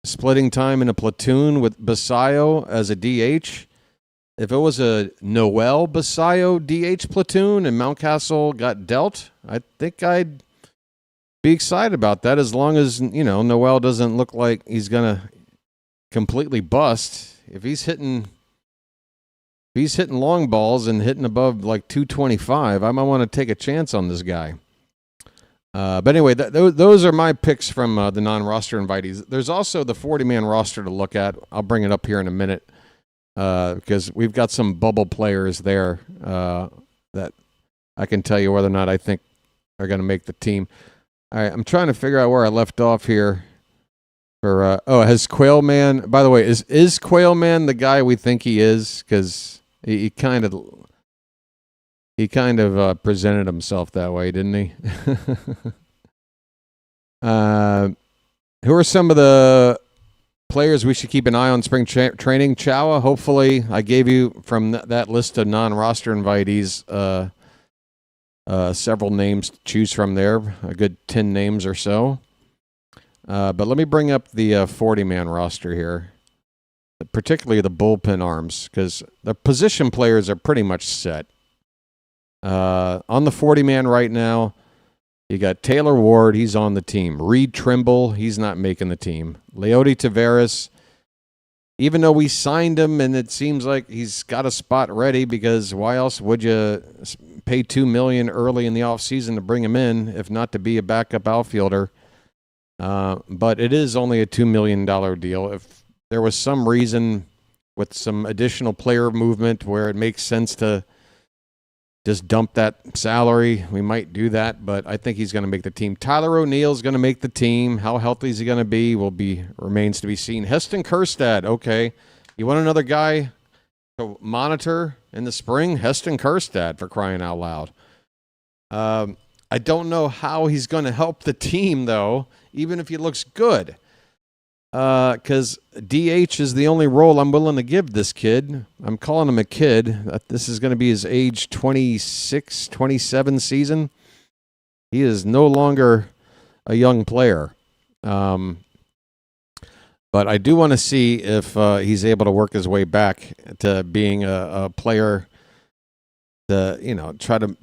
splitting time in a platoon with Basayo as a DH. If it was a Noel Basayo DH platoon and Mountcastle got dealt, I think I'd be excited about that, as long as Noel doesn't look like he's gonna completely bust. If he's hitting long balls and hitting above like 225, I might want to take a chance on this guy. But anyway, those are my picks from the non-roster invitees. There's also the 40-man roster to look at. I'll bring it up here in a minute because we've got some bubble players there that I can tell you whether or not I think are going to make the team. All right, I'm trying to figure out where I left off here. Has Quail Man? By the way, is Quail Man the guy we think he is? Because he kind of presented himself that way, didn't he? Who are some of the players we should keep an eye on spring training? Chawa, hopefully, I gave you from that list of non-roster invitees several names to choose from there, a good 10 names or so. But let me bring up the 40-man roster here, particularly the bullpen arms, because the position players are pretty much set. On the 40-man right now, you got Taylor Ward, he's on the team. Reed Trimble, he's not making the team. Leody Taveras, even though we signed him and it seems like he's got a spot ready, because why else would you pay $2 million early in the offseason to bring him in if not to be a backup outfielder? But it is only a $2 million deal. If there was some reason with some additional player movement where it makes sense to just dump that salary, we might do that, but I think he's going to make the team. Tyler O'Neill's going to make the team. How healthy is he going to be remains to be seen. Heston Kjerstad, okay. You want another guy to monitor in the spring? Heston Kjerstad, for crying out loud. I don't know how he's going to help the team, though, even if he looks good. Because DH is the only role I'm willing to give this kid. I'm calling him a kid. This is going to be his age 26, 27 season. He is no longer a young player. But I do want to see if he's able to work his way back to being a player to, try to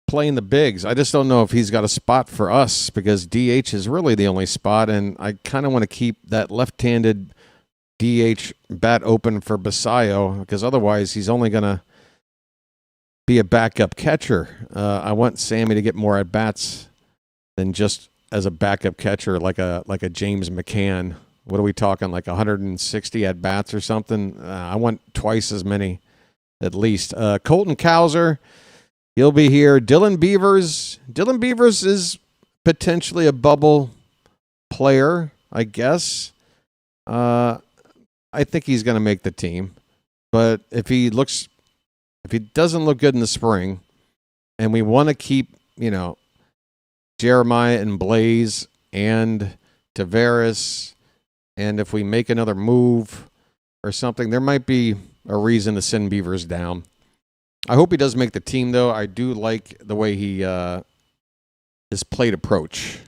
play in the bigs. I just don't know if he's got a spot for us because DH is really the only spot, and I kind of want to keep that left-handed DH bat open for Basayo because otherwise he's only going to be a backup catcher. I want Sammy to get more at-bats than just as a backup catcher like a James McCann. What are we talking, like 160 at-bats or something? I want twice as many at least. Colton Cowser, he'll be here. Dylan Beavers is potentially a bubble player, I guess. I think he's going to make the team. But if he doesn't look good in the spring, and we want to keep, Jeremiah and Blaze and Tavares, and if we make another move or something, there might be a reason to send Beavers down. I hope he does make the team, though. I do like the way his plate approach.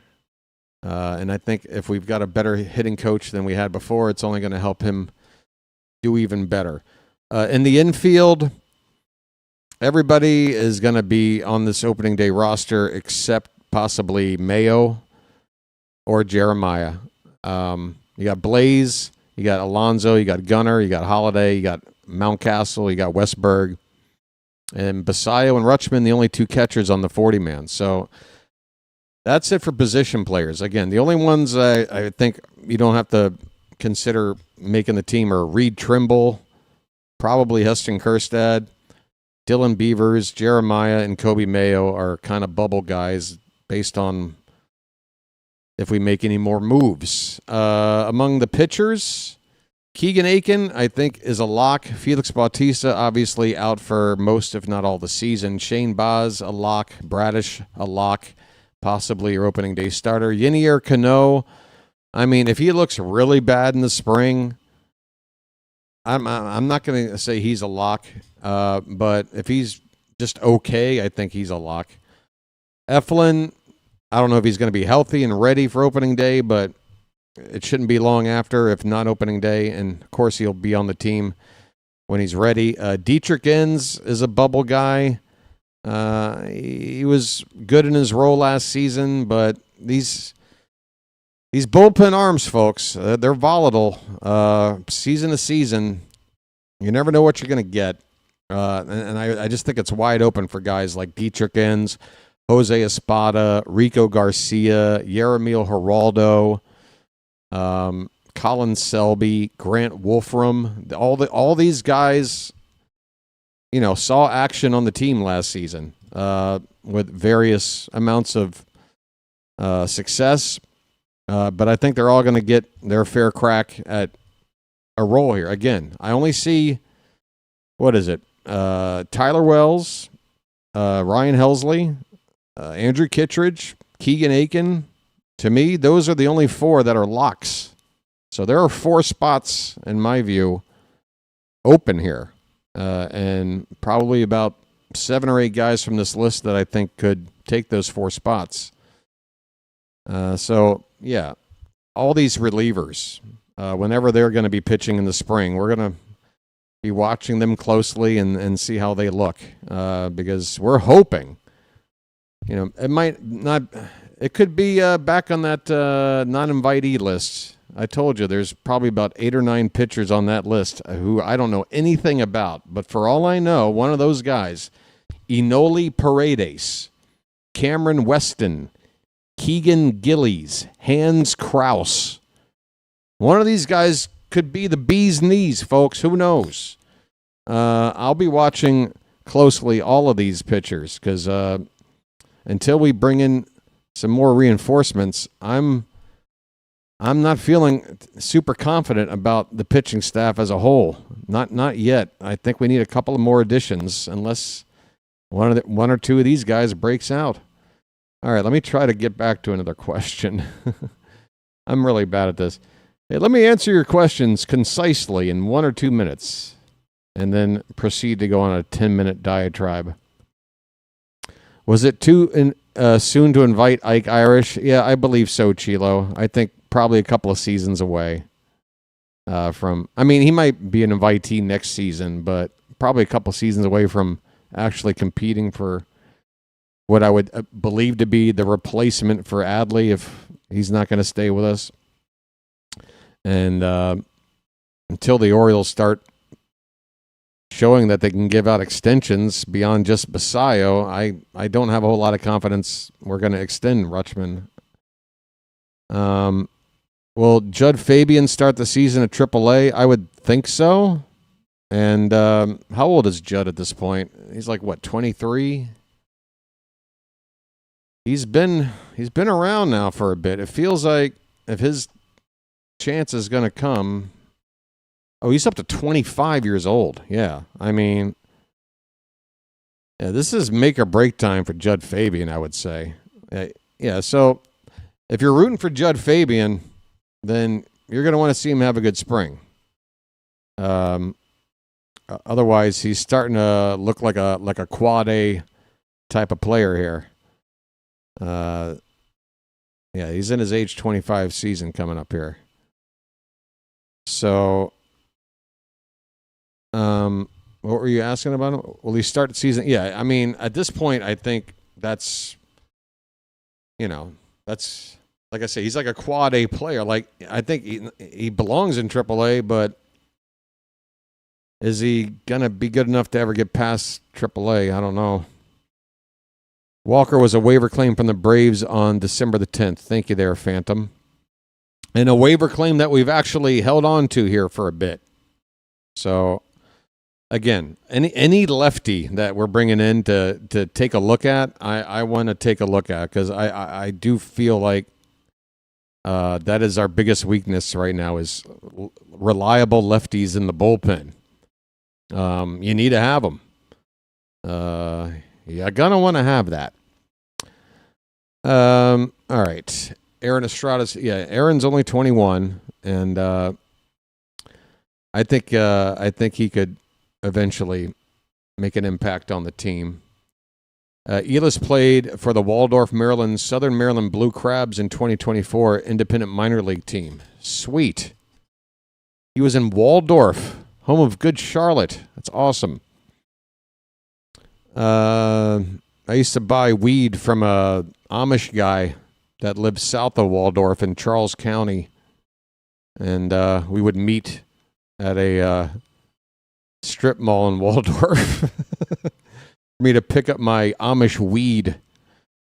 And I think if we've got a better hitting coach than we had before, it's only going to help him do even better. In the infield, everybody is going to be on this opening day roster except possibly Mayo or Jeremiah. You got Blaze, you got Alonso, you got Gunnar, you got Holiday, you got Mountcastle, you got Westberg. And Basayo and Rutschman, the only two catchers on the 40-man. So that's it for position players. Again, the only ones I think you don't have to consider making the team are Reed Trimble, probably Heston Kjerstad, Dylan Beavers, Jeremiah, and Kobe Mayo are kind of bubble guys based on if we make any more moves. Among the pitchers, Keegan Aiken, I think, is a lock. Felix Bautista, obviously, out for most, if not all, the season. Shane Baz, a lock. Bradish, a lock. Possibly your opening day starter. Yinier Cano, I mean, if he looks really bad in the spring, I'm not going to say he's a lock. But if he's just okay, I think he's a lock. Eflin, I don't know if he's going to be healthy and ready for opening day, but it shouldn't be long after, if not opening day. And, of course, he'll be on the team when he's ready. Dietrich Enns is a bubble guy. He was good in his role last season, but these bullpen arms, folks, they're volatile. Season to season, you never know what you're going to get. And I just think it's wide open for guys like Dietrich Enns, Jose Espada, Rico Garcia, Yeremil Geraldo, Colin Selby, Grant Wolfram, all these guys, saw action on the team last season with various amounts of success. But I think they're all going to get their fair crack at a role here. Again, I only see, Tyler Wells, Ryan Helsley, Andrew Kittredge, Keegan Aiken. To me, those are the only four that are locks. So there are 4 spots, in my view, open here. And probably about 7 or 8 guys from this list that I think could take those 4 spots. So, yeah, all these relievers, whenever they're going to be pitching in the spring, we're going to be watching them closely and see how they look. Because we're hoping, it might not... It could be back on that non-invitee list. I told you there's probably about 8 or 9 pitchers on that list who I don't know anything about. But for all I know, one of those guys, Enoli Paredes, Cameron Weston, Keegan Gillies, Hans Kraus. One of these guys could be the bee's knees, folks. Who knows? I'll be watching closely all of these pitchers because until we bring in some more reinforcements, I'm not feeling super confident about the pitching staff as a whole. Not yet. I think we need a couple of more additions, unless one or two of these guys breaks out. All right, let me try to get back to another question. I'm really bad at this. Hey, let me answer your questions concisely in 1 or 2 minutes, and then proceed to go on a 10-minute diatribe. Was it too soon to invite Ike Irish? Yeah, I believe so, Chilo. I think probably a couple of seasons away from... I mean, he might be an invitee next season, but probably a couple of seasons away from actually competing for what I would believe to be the replacement for Adley if he's not going to stay with us. And until the Orioles start showing that they can give out extensions beyond just Basayo, I don't have a whole lot of confidence we're going to extend Rutschman. Will Judd Fabian start the season at AAA? I would think so. And how old is Judd at this point? He's like, what, 23? He's been around now for a bit. It feels like if his chance is going to come... Oh, he's up to 25 years old. Yeah, I mean... Yeah, this is make or break time for Judd Fabian, I would say. Yeah, so if you're rooting for Judd Fabian, then you're going to want to see him have a good spring. Otherwise, he's starting to look like a quad A type of player here. Yeah, he's in his age 25 season coming up here. So, what were you asking about him? Will he start the season? Yeah, I mean, at this point, I think that's, that's, like I say, he's like a quad A player. Like, I think he belongs in AAA, but is he going to be good enough to ever get past AAA? I don't know. Walker was a waiver claim from the Braves on December the 10th. Thank you there, Phantom. And a waiver claim that we've actually held on to here for a bit. So, again, any lefty that we're bringing in to take a look at, I want to take a look at because I do feel like that is our biggest weakness right now is reliable lefties in the bullpen. You need to have them. You're going to want to have that. All right. Aaron Estrada's, Aaron's only 21, and I think he could eventually make an impact on the team. Elis played for the Waldorf, Maryland, Southern Maryland Blue Crabs in 2024 independent minor league team. Sweet. He was in Waldorf, home of good Charlotte. That's awesome. I used to buy weed from a Amish guy that lived south of Waldorf in Charles County. And we would meet at a strip mall in Waldorf for me to pick up my Amish weed.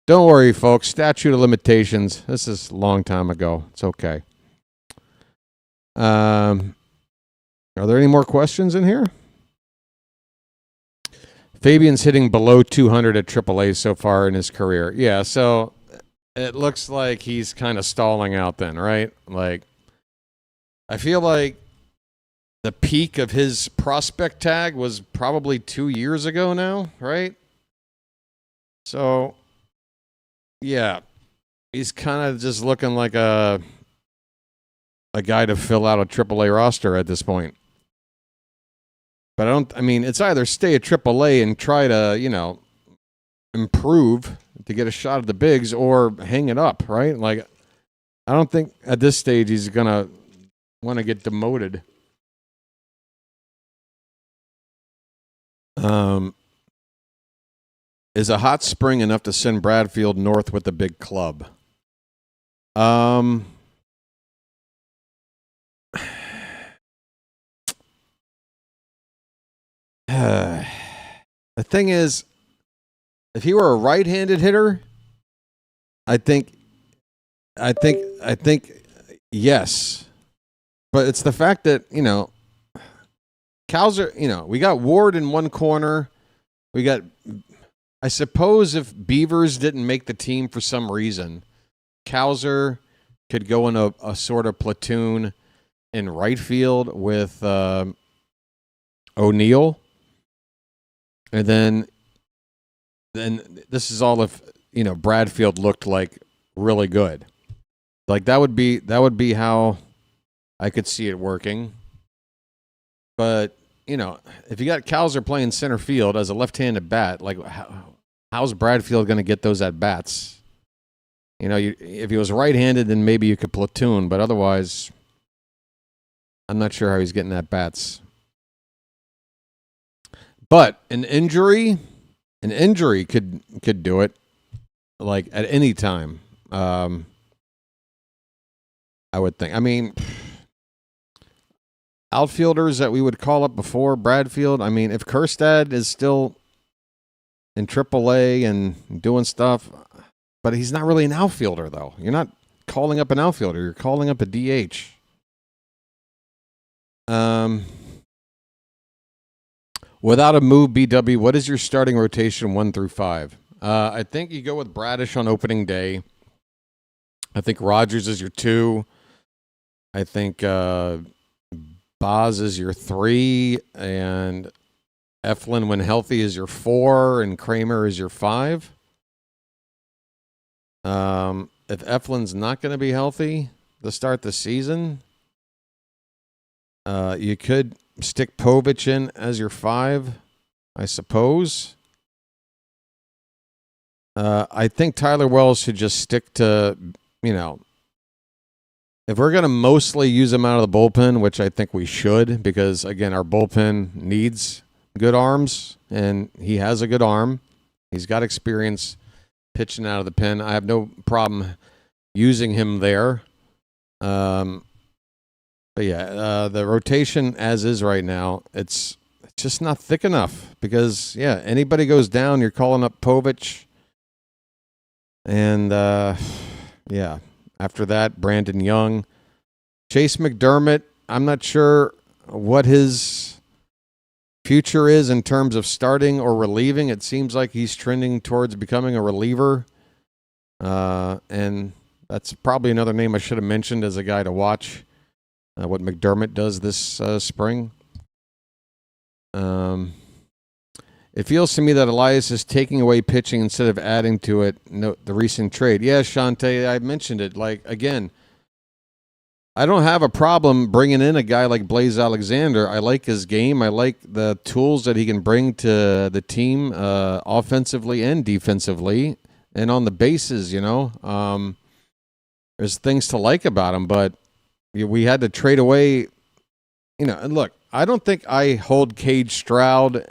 Don't worry, folks. Statute of limitations. This is a long time ago. It's okay. Are there any more questions in here? Fabian's hitting below 200 at AAA so far in his career. Yeah, so it looks like he's kind of stalling out then, right? Like, I feel like the peak of his prospect tag was probably 2 years ago now, right? So, yeah, he's kind of just looking like a guy to fill out a AAA roster at this point. But it's either stay at AAA and try to, improve to get a shot at the bigs or hang it up, right? Like, I don't think at this stage he's going to want to get demoted. Is a hot spring enough to send Bradfield north with the big club? The thing is, if he were a right-handed hitter, I think yes. But it's the fact that, Cowser, we got Ward in one corner. We got, I suppose if Beavers didn't make the team for some reason, Cowser could go in a sort of platoon in right field with O'Neill. And then this is all if, Bradfield looked like really good. Like that would be how I could see it working. But, if you got Cowser playing center field as a left-handed bat, like how's Bradfield going to get those at bats? If he was right-handed, then maybe you could platoon, but otherwise, I'm not sure how he's getting at bats. But an injury could do it, like at any time. I would think. I mean, outfielders that we would call up before Bradfield. I mean, if Kerstad is still in AAA and doing stuff, but he's not really an outfielder, though. You're not calling up an outfielder. You're calling up a DH. Without a move, BW, what is your starting rotation 1 through 5? I think you go with Bradish on opening day. I think Rogers is your 2. I think Boz is your 3, and Eflin, when healthy, is your 4, and Kramer is your 5. If Eflin's not going to be healthy to start the season, you could stick Povich in as your 5, I suppose. I think Tyler Wells should just stick to, if we're going to mostly use him out of the bullpen, which I think we should, because, again, our bullpen needs good arms, and he has a good arm. He's got experience pitching out of the pen. I have no problem using him there. But yeah, the rotation as is right now, it's just not thick enough because, anybody goes down, you're calling up Povich. And, after that, Brandon Young. Chase McDermott, I'm not sure what his future is in terms of starting or relieving. It seems like he's trending towards becoming a reliever. And that's probably another name I should have mentioned as a guy to watch. What McDermott does this spring. It feels to me that Elias is taking away pitching instead of adding to it. No, the recent trade. Yeah, Shante, I mentioned it. Like, again, I don't have a problem bringing in a guy like Blaze Alexander. I like his game. I like the tools that he can bring to the team offensively and defensively and on the bases, There's things to like about him, but we had to trade away, and look, I don't think I hold Cage Stroud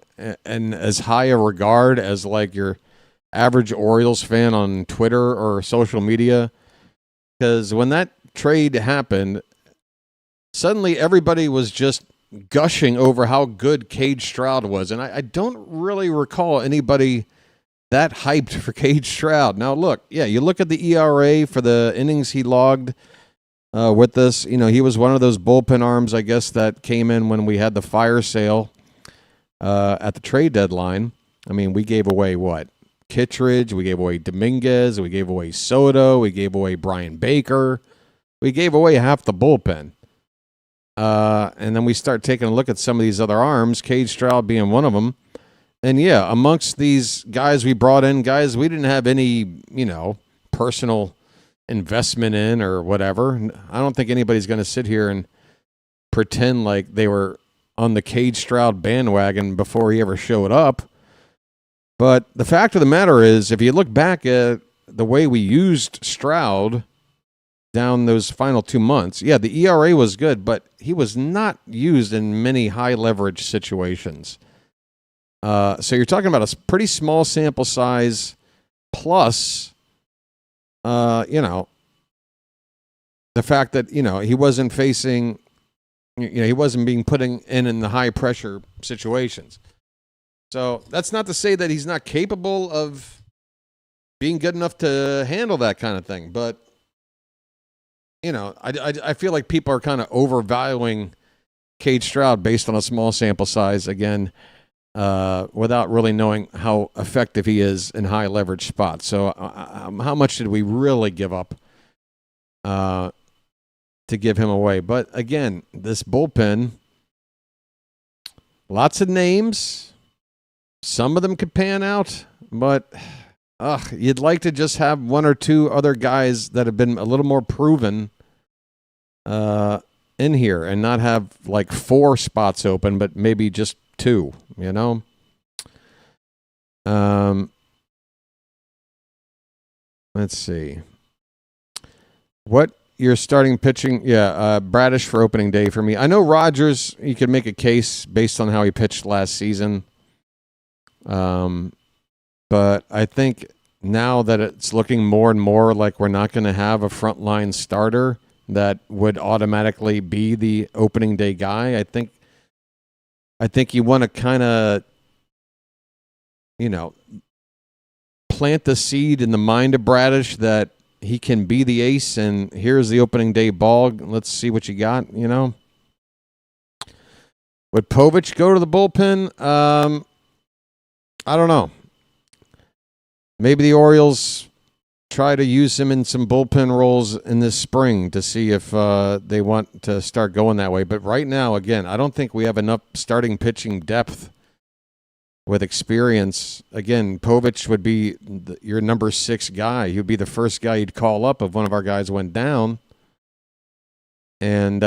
in as high a regard as like your average Orioles fan on Twitter or social media. Because when that trade happened, suddenly everybody was just gushing over how good Cage Stroud was. And I don't really recall anybody that hyped for Cage Stroud. Now, look, you look at the ERA for the innings he logged with this. He was one of those bullpen arms, I guess, that came in when we had the fire sale at the trade deadline. I mean, we gave away what? Kittredge, we gave away Dominguez, we gave away Soto, we gave away Brian Baker. We gave away half the bullpen. And then we start taking a look at some of these other arms, Cage Stroud being one of them. And amongst these guys we brought in, guys we didn't have any, personal investment in or whatever. I don't think anybody's going to sit here and pretend like they were on the Cage Stroud bandwagon before he ever showed up. But the fact of the matter is, if you look back at the way we used Stroud down those final 2 months, the ERA was good, but he was not used in many high leverage situations. So you're talking about a pretty small sample size plus, the fact that, he wasn't facing, he wasn't being put in the high pressure situations. So that's not to say that he's not capable of being good enough to handle that kind of thing. But I feel like people are kind of overvaluing Cade Stroud based on a small sample size, again, without really knowing how effective he is in high leverage spots. So how much did we really give up to give him away? But again, this bullpen, lots of names. Some of them could pan out, but you'd like to just have one or two other guys that have been a little more proven in here and not have like 4 spots open, but maybe just 2, Let's see. What your starting pitching? Yeah, Bradish for opening day for me. I know Rogers, you could make a case based on how he pitched last season. But I think now that it's looking more and more like we're not going to have a frontline starter that would automatically be the opening day guy, I think you want to kind of, plant the seed in the mind of Bradish that he can be the ace, and here's the opening day ball. Let's see what you got, Would Povich go to the bullpen? I don't know. Maybe the Orioles try to use him in some bullpen roles in this spring to see if they want to start going that way. But right now, again, I don't think we have enough starting pitching depth with experience. Again, Povich would be your number 6 guy. He'd be the first guy you'd call up if one of our guys went down. And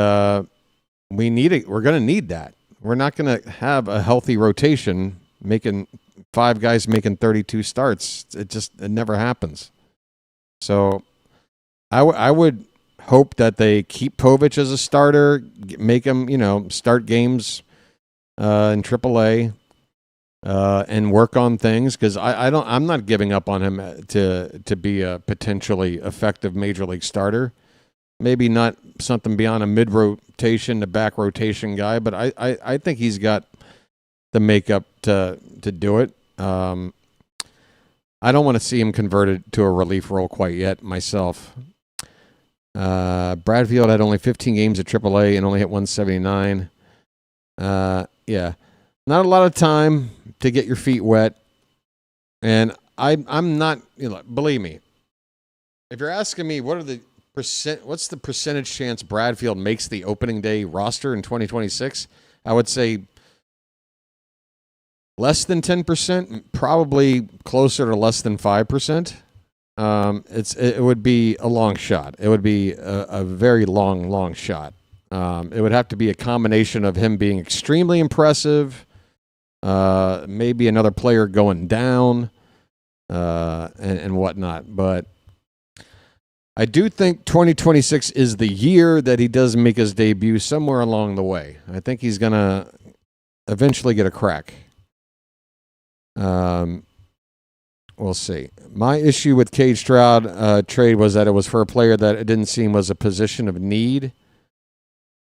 we need it. We're going to need that. We're not going to have a healthy rotation making 5 guys making 32 starts. It never happens. So I would hope that they keep Povich as a starter, make him, start games in AAA, and work on things, because I'm not giving up on him to be a potentially effective major league starter. Maybe not something beyond a mid rotation to back rotation guy, but I think he's got the makeup to do it. I don't want to see him converted to a relief role quite yet myself. Bradfield had only 15 games at AAA and only hit 179. Yeah, not a lot of time to get your feet wet. And I'm not, believe me, if you're asking me what's the percentage chance Bradfield makes the opening day roster in 2026, I would say less than 10%, probably closer to less than 5%. It would be a long shot. It would be a very long shot. It would have to be a combination of him being extremely impressive, maybe another player going down, and whatnot. But I do think 2026 is the year that he does make his debut somewhere along the way. I think he's going to eventually get a crack. We'll see. My issue with Cade Stroud trade was that it was for a player that it didn't seem was a position of need.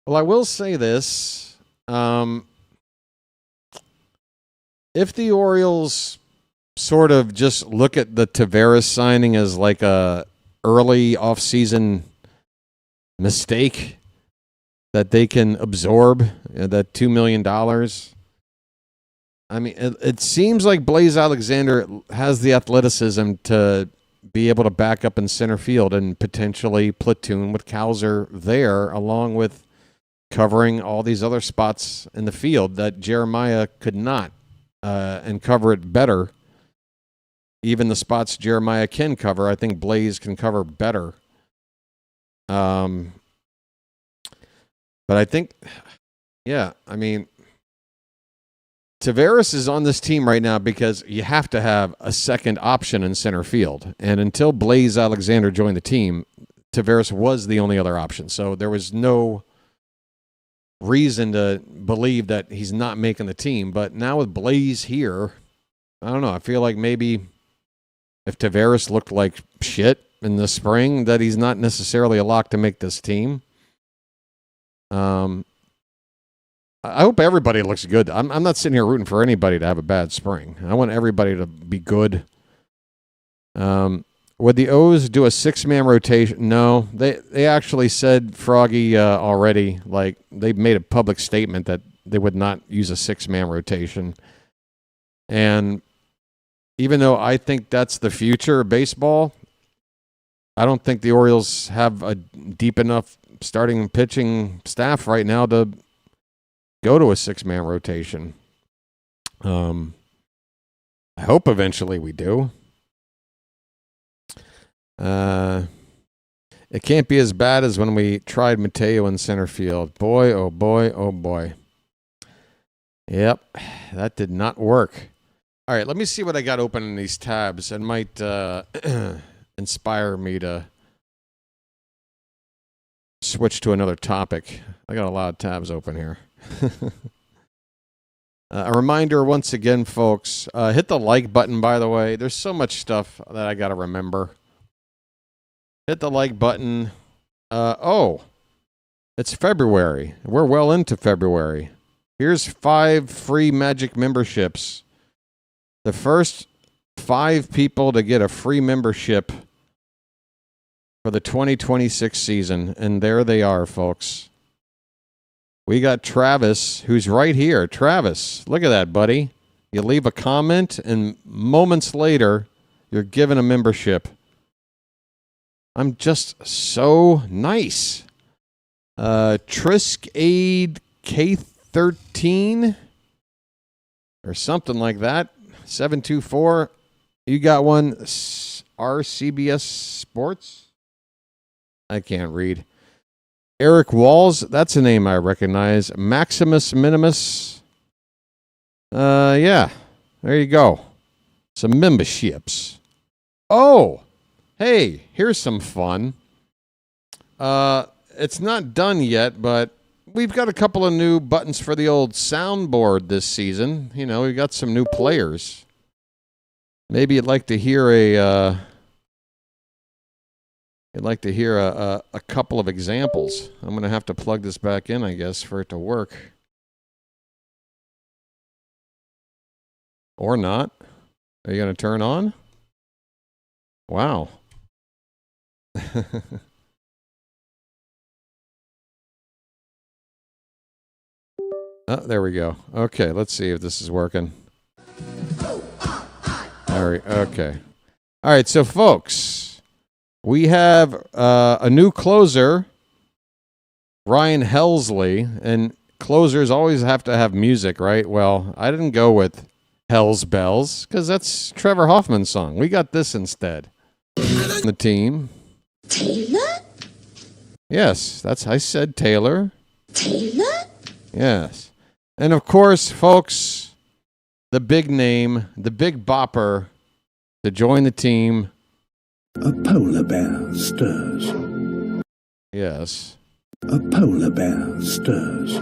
Well, I will say this. If the Orioles sort of just look at the Taveras signing as like a early offseason mistake that they can absorb, that $2 million, I mean, it seems like Blaze Alexander has the athleticism to be able to back up in center field and potentially platoon with Cowser there, along with covering all these other spots in the field that Jeremiah could not, and cover it better. Even the spots Jeremiah can cover, I think Blaze can cover better. But I think, yeah, I mean, Taveras is on this team right now because you have to have a second option in center field. And until Blaze Alexander joined the team, Taveras was the only other option. So there was no reason to believe that he's not making the team. But now with Blaze here, I don't know. I feel like maybe if Taveras looked like shit in the spring, that he's not necessarily a lock to make this team. I hope everybody looks good. I'm not sitting here rooting for anybody to have a bad spring. I want everybody to be good. Would the O's do a 6-man rotation? No, they actually said, Froggy, already. Like, they made a public statement that they would not use a 6-man rotation. And even though I think that's the future of baseball, I don't think the Orioles have a deep enough starting pitching staff right now to go to a 6-man rotation. I hope eventually we do. It can't be as bad as when we tried Mateo in center field. Boy, oh boy, oh boy. Yep, that did not work. All right, let me see what I got open in these tabs. It might inspire me to switch to another topic. I got a lot of tabs open here. A reminder once again, folks, hit the like button, by the way. There's so much stuff that I got to remember. Hit the like button. It's February. We're well into February. Here's 5 free Magic memberships. The first 5 people to get a free membership for the 2026 season. And there they are, folks. We got Travis, who's right here. Travis, look at that, buddy. You leave a comment, and moments later, you're given a membership. I'm just so nice. Trisk Aid K13 or something like that. 724. You got one. RCBS Sports? I can't read. Eric Walls, that's a name I recognize. Maximus Minimus. Yeah, there you go. Some memberships. Oh, hey, here's some fun. It's not done yet, but we've got a couple of new buttons for the old soundboard this season. You know, we've got some new players. Maybe you'd like to hear a couple of examples. I'm going to have to plug this back in, I guess, for it to work. Or not. Are you going to turn on? Wow. Oh, there we go. Okay, let's see if this is working. All right, okay. All right, so folks, we have a new closer, Ryan Helsley, and closers always have to have music, right? Well, I didn't go with Hell's Bells because that's Trevor Hoffman's song. We got this instead. The team. Taylor? Yes, I said Taylor. Taylor? Yes. And of course, folks, the big name, the big bopper to join the team. A polar bear stirs. Yes. A polar bear stirs.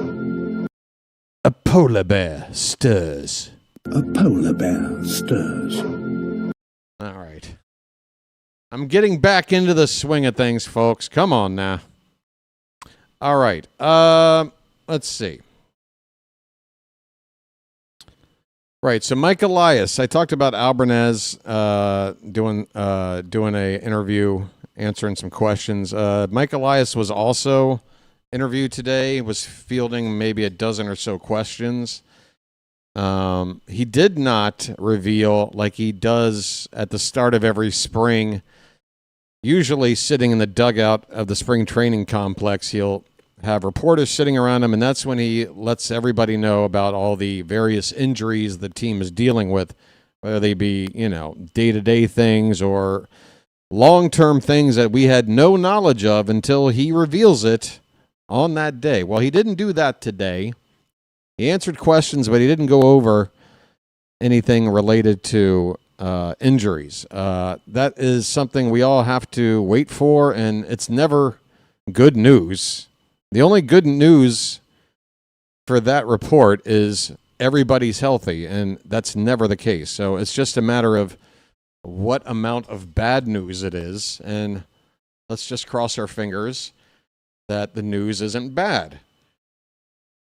A polar bear stirs. A polar bear stirs. All right. I'm getting back into the swing of things, folks. Come on now. All right. Let's see. Right, so Mike Elias, I talked about Albernaz doing a interview, answering some questions. Mike Elias was also interviewed today, was fielding maybe a dozen or so questions. He did not reveal, like he does at the start of every spring, usually sitting in the dugout of the spring training complex, he'll have reporters sitting around him, and that's when he lets everybody know about all the various injuries the team is dealing with, whether they be, day-to-day things or long-term things that we had no knowledge of until he reveals it on that day. Well, he didn't do that today. He answered questions, but he didn't go over anything related to injuries. That is something we all have to wait for, and it's never good news. The only good news for that report is everybody's healthy, and that's never the case. So it's just a matter of what amount of bad news it is, and let's just cross our fingers that the news isn't bad.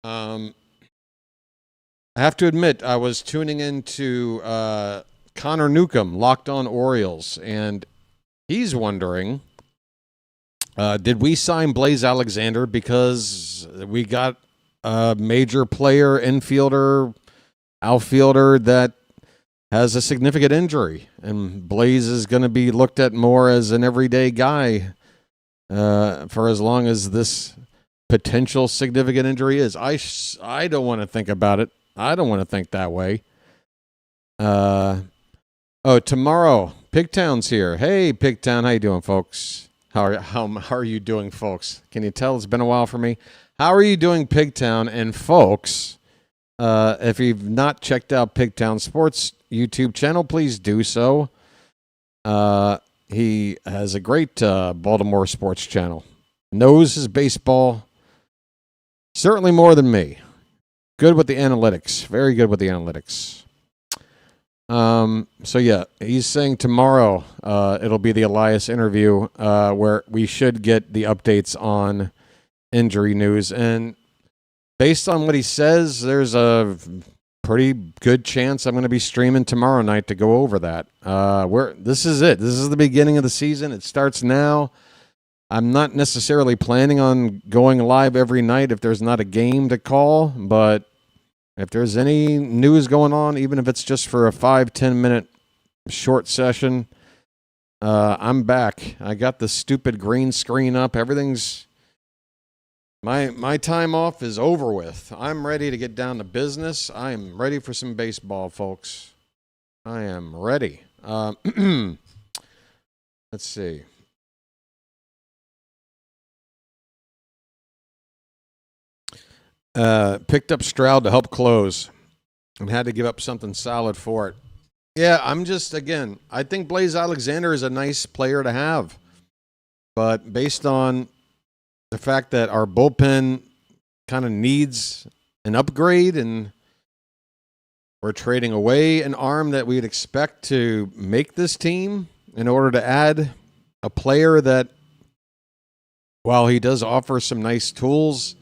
I have to admit, I was tuning into Connor Newcomb, Locked On Orioles, and He's wondering, did we sign Blaze Alexander because we got a major player, infielder, outfielder that has a significant injury, and Blaze is going to be looked at more as an everyday guy for as long as this potential significant injury is. I don't want to think about it. I don't want to think that way. Tomorrow, Pigtown's here. Hey, Pigtown, how you doing, folks? How are you doing, folks? Can you tell it's been a while for me? How are you doing, Pigtown? And folks, if you've not checked out Pigtown Sports YouTube channel, please do so. He has a great Baltimore sports channel. Knows his baseball certainly more than me. Good with the analytics. Very good with the analytics. So yeah, he's saying tomorrow it'll be the Elias interview where we should get the updates on injury news. And based on what he says, there's a pretty good chance I'm going to be streaming tomorrow night to go over that. This is it. This is the beginning of the season. It starts now. I'm not necessarily planning on going live every night if there's not a game to call, but if there's any news going on, even if it's just for a 5-10 minute short session, I'm back. I got the stupid green screen up. Everything's my time off is over with. I'm ready to get down to business. I am ready for some baseball, folks. I am ready. Let's see. Picked up Stroud to help close and had to give up something solid for it. Yeah, I think Blaze Alexander is a nice player to have. But based on the fact that our bullpen kind of needs an upgrade and we're trading away an arm that we'd expect to make this team in order to add a player that, while he does offer some nice tools,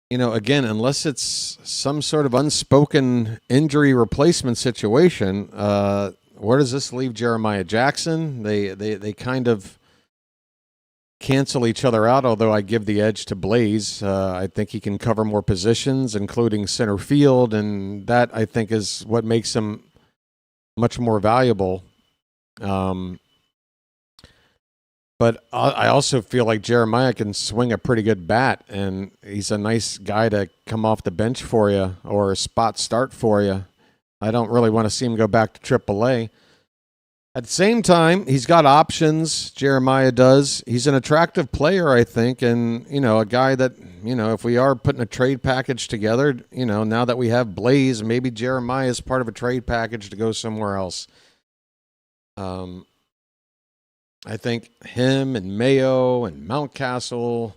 again, unless it's some sort of unspoken injury replacement situation, where does this leave Jeremiah Jackson? They kind of cancel each other out, although I give the edge to Blaze. I think he can cover more positions, including center field, and that, I think, is what makes him much more valuable. But I also feel like Jeremiah can swing a pretty good bat, and he's a nice guy to come off the bench for you or a spot start for you. I don't really want to see him go back to AAA. At the same time, he's got options. Jeremiah does. He's an attractive player, I think, and, a guy that, if we are putting a trade package together, now that we have Blaze, maybe Jeremiah is part of a trade package to go somewhere else. I think him and Mayo and Mountcastle,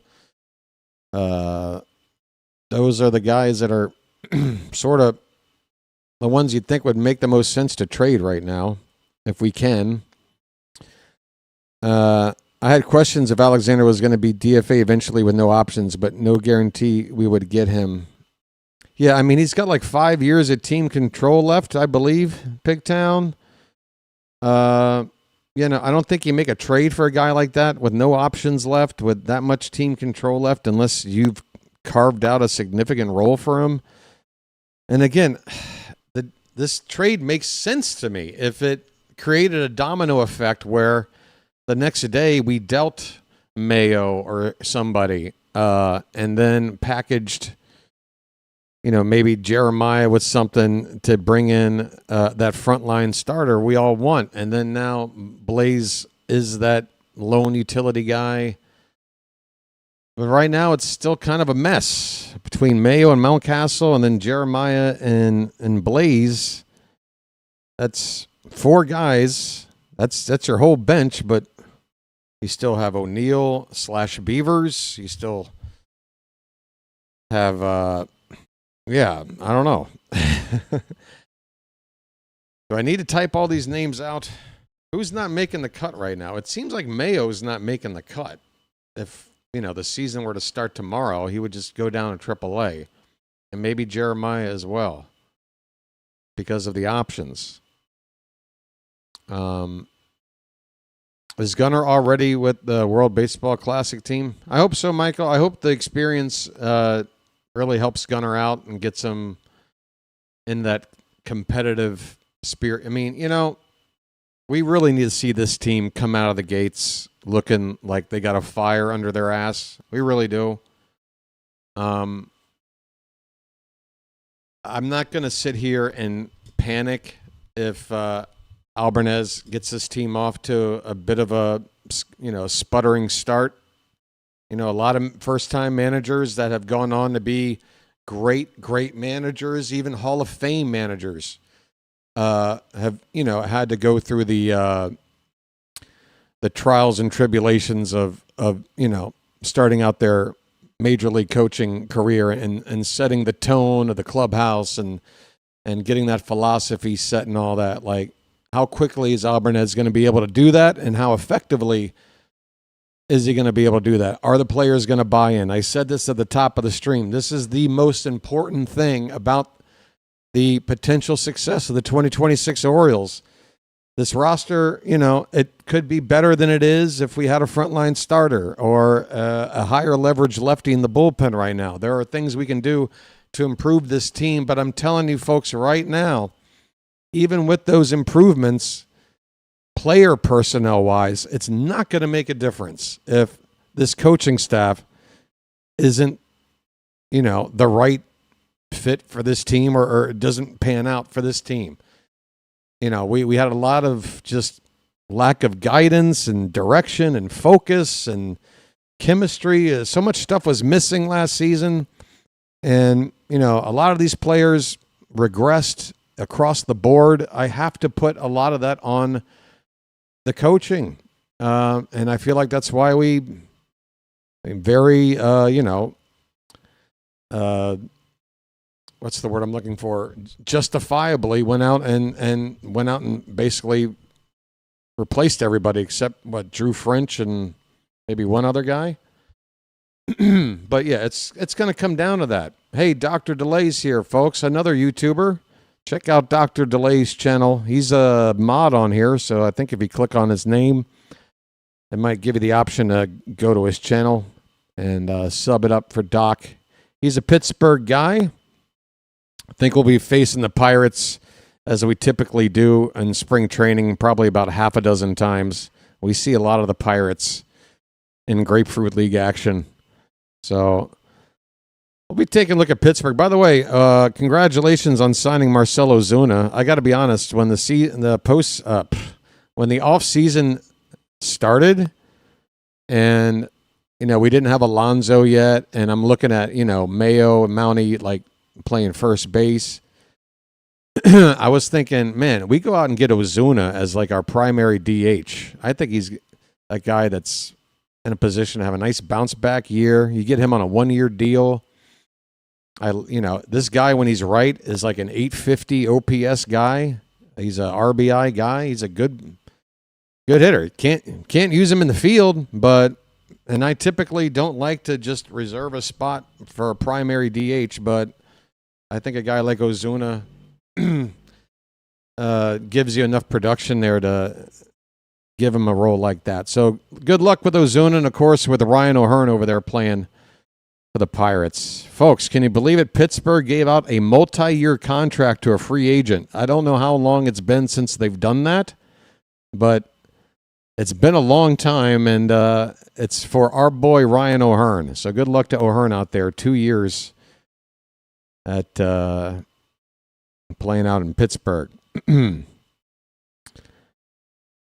those are the guys that are sort of the ones you'd think would make the most sense to trade right now, if we can. I had questions if Alexander was going to be DFA eventually with no options, but no guarantee we would get him. Yeah, I mean, he's got like 5 years of team control left, I believe, Pigtown. I don't think you make a trade for a guy like that with no options left, with that much team control left, unless you've carved out a significant role for him. And again, this trade makes sense to me if it created a domino effect where the next day we dealt Mayo or somebody and then packaged, maybe Jeremiah with something to bring in that frontline starter we all want. And then now Blaze is that lone utility guy. But right now it's still kind of a mess between Mayo and Mountcastle and then Jeremiah and Blaze. That's 4 guys. That's your whole bench, but you still have O'Neill / Beavers. You still have, I don't know. Do I need to type all these names out? Who's not making the cut right now? It seems like Mayo's not making the cut. If, the season were to start tomorrow, he would just go down to AAA. And maybe Jeremiah as well, because of the options. Is Gunnar already with the World Baseball Classic team? I hope so, Michael. I hope the experience really helps Gunnar out and gets him in that competitive spirit. I mean, we really need to see this team come out of the gates looking like they got a fire under their ass. We really do. I'm not going to sit here and panic if Albernaz gets this team off to a bit of a sputtering start. A lot of first-time managers that have gone on to be great managers, even Hall of Fame managers, have had to go through the trials and tribulations of starting out their major league coaching career and setting the tone of the clubhouse and getting that philosophy set and all that. Like, how quickly is Albernaz going to be able to do that, and how effectively is he going to be able to do that? Are the players going to buy in? I said this at the top of the stream. This is the most important thing about the potential success of the 2026 Orioles. This roster, it could be better than it is if we had a frontline starter or a higher leverage lefty in the bullpen right now. There are things we can do to improve this team, but I'm telling you folks right now, even with those improvements, player personnel-wise, it's not going to make a difference if this coaching staff isn't, the right fit for this team or it doesn't pan out for this team. We had a lot of just lack of guidance and direction and focus and chemistry. So much stuff was missing last season. And, a lot of these players regressed across the board. I have to put a lot of that on the coaching. And I feel like that's why we very, what's the word I'm looking for? Justifiably went out and basically replaced everybody except Drew French and maybe one other guy. But yeah, it's going to come down to that. Hey, Dr. Delay's here, folks. Another YouTuber. Check out Dr. Delay's channel. He's a mod on here, so I think if you click on his name, it might give you the option to go to his channel and sub it up for Doc. He's a Pittsburgh guy. I think we'll be facing the Pirates as we typically do in spring training, probably about half a dozen times. We see a lot of the Pirates in Grapefruit League action. So we'll be taking a look at Pittsburgh. By the way, congratulations on signing Marcell Ozuna. I got to be honest, when the offseason started and, we didn't have Alonso yet, and I'm looking at, Mayo and Mountie, playing first base. I was thinking, man, we go out and get Ozuna as our primary DH. I think he's a guy that's in a position to have a nice bounce back year. You get him on a 1-year deal. This guy, when he's right, is like an 850 OPS guy. He's a RBI guy. He's a good hitter. Can't use him in the field, and I typically don't like to just reserve a spot for a primary DH, but I think a guy like Ozuna gives you enough production there to give him a role like that. So good luck with Ozuna, and of course with Ryan O'Hearn over there playing for the Pirates. Folks, can you believe it? Pittsburgh gave out a multi-year contract to a free agent. I don't know how long it's been since they've done that, but it's been a long time, and it's for our boy Ryan O'Hearn. So good luck to O'Hearn out there. 2 years at playing out in Pittsburgh.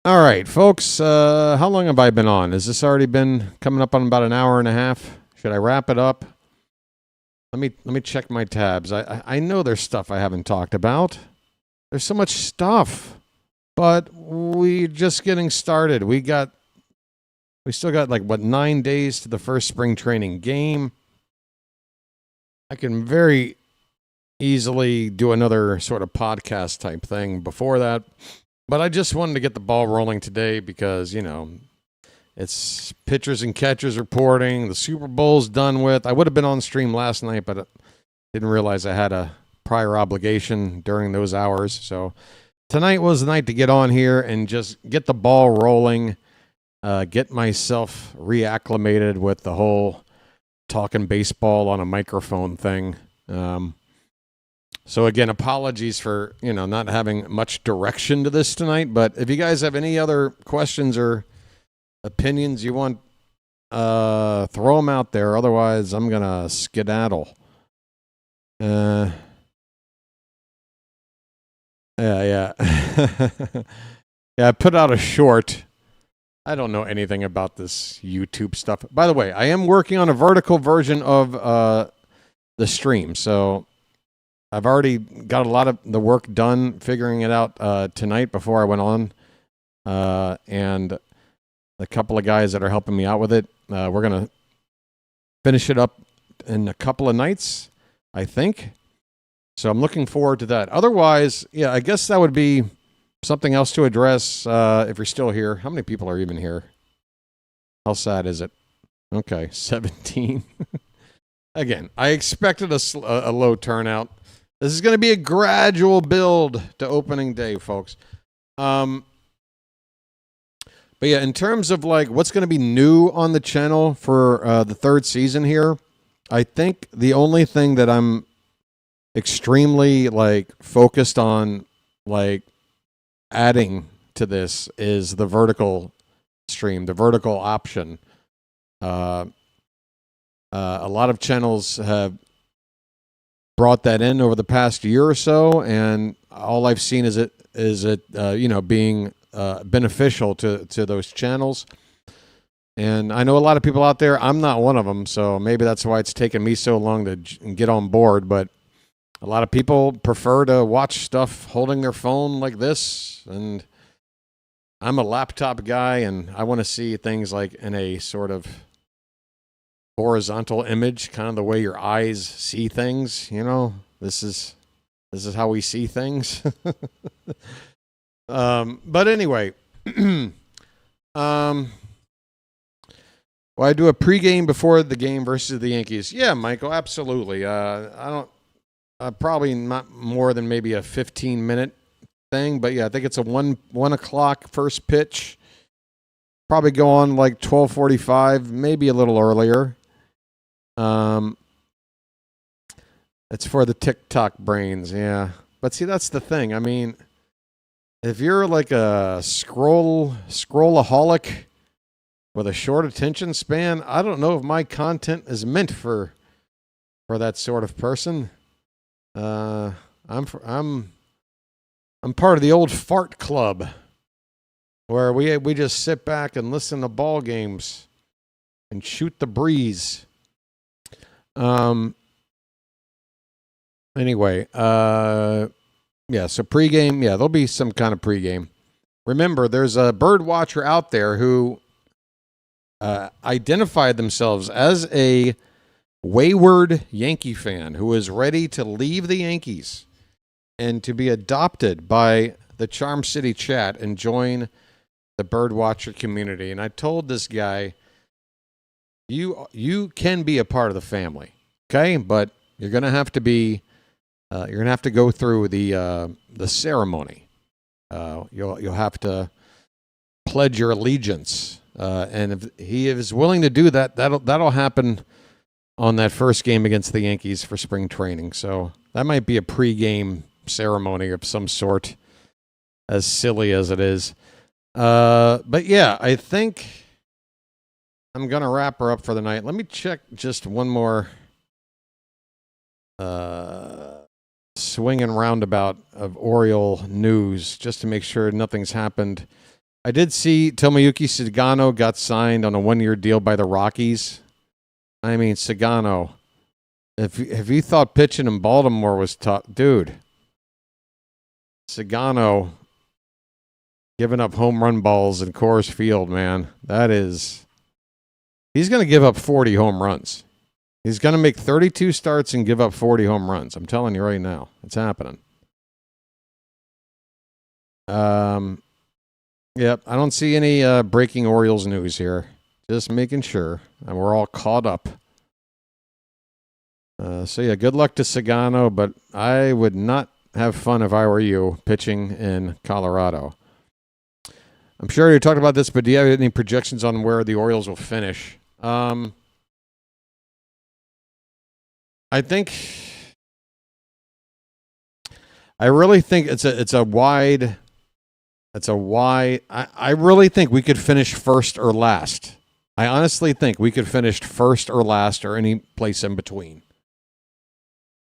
All right, folks. How long have I been on? Has this already been coming up on about an hour and a half? Should I wrap it up? Let me check my tabs. I know there's stuff I haven't talked about. There's so much stuff. But we're just getting started. We still got 9 days to the first spring training game. I can very easily do another sort of podcast type thing before that. But I just wanted to get the ball rolling today because, it's pitchers and catchers reporting. The Super Bowl's done with. I would have been on stream last night, but I didn't realize I had a prior obligation during those hours. So tonight was the night to get on here and just get the ball rolling get myself reacclimated with the whole talking baseball on a microphone thing. So again, apologies for, not having much direction to this tonight, but if you guys have any other questions or opinions you want, throw them out there. Otherwise, I'm going to skedaddle. Yeah. Yeah, I put out a short. I don't know anything about this YouTube stuff. By the way, I am working on a vertical version of the stream, so I've already got a lot of the work done figuring it out tonight before I went on, and a couple of guys that are helping me out with it. We're going to finish it up in a couple of nights, I think. So I'm looking forward to that. Otherwise, yeah, I guess that would be something else to address if you're still here. How many people are even here? How sad is it? Okay, 17. Again, I expected a low turnout. This is going to be a gradual build to opening day, folks. But yeah, in terms of like what's going to be new on the channel for the third season here, I think the only thing that I'm extremely like focused on like adding to this is the vertical stream, the vertical option. A lot of channels have brought that in over the past year or so, and all I've seen is it being beneficial to those channels. And I know a lot of people out there. I'm not one of them, so maybe that's why it's taken me so long to get on board. But a lot of people prefer to watch stuff holding their phone like this, and I'm a laptop guy, and I want to see things like in a sort of horizontal image, kind of the way your eyes see things. This is how we see things. But anyway, well, I do a pregame before the game versus the Yankees. Yeah, Michael, absolutely. Probably not more than maybe a 15-minute thing, but yeah, I think it's a 1 o'clock first pitch. Probably go on like 12:45, maybe a little earlier. It's for the TikTok brains, yeah. But see, that's the thing. I mean, if you're like a scrollaholic with a short attention span, I don't know if my content is meant for that sort of person. I'm part of the old fart club where we just sit back and listen to ball games and shoot the breeze. Anyway, yeah, so pregame, yeah, there'll be some kind of pregame. Remember, there's a Birdwatcher out there who identified themselves as a wayward Yankee fan who is ready to leave the Yankees and to be adopted by the Charm City chat and join the Birdwatcher community. And I told this guy, you can be a part of the family, okay? But you're gonna have to be, you're gonna have to go through the ceremony. You'll have to pledge your allegiance, and if he is willing to do that, that'll happen on that first game against the Yankees for spring training. So that might be a pregame ceremony of some sort, as silly as it is. But yeah, I think I'm going to wrap her up for the night. Let me check just one more swing and roundabout of Oriole news just to make sure nothing's happened. I did see Tomoyuki Sagano got signed on a 1-year deal by the Rockies. I mean, Sagano, if you thought pitching in Baltimore was tough, dude, Sagano giving up home run balls in Coors Field, man, he's going to give up 40 home runs. He's going to make 32 starts and give up 40 home runs. I'm telling you right now, it's happening. Yep, I don't see any breaking Orioles news here. Just making sure, and we're all caught up. So yeah, good luck to Sagano, but I would not have fun if I were you pitching in Colorado. I'm sure you talked about this, but do you have any projections on where the Orioles will finish? I really think it's a wide. I really think we could finish first or last. I honestly think we could finish first or last or any place in between.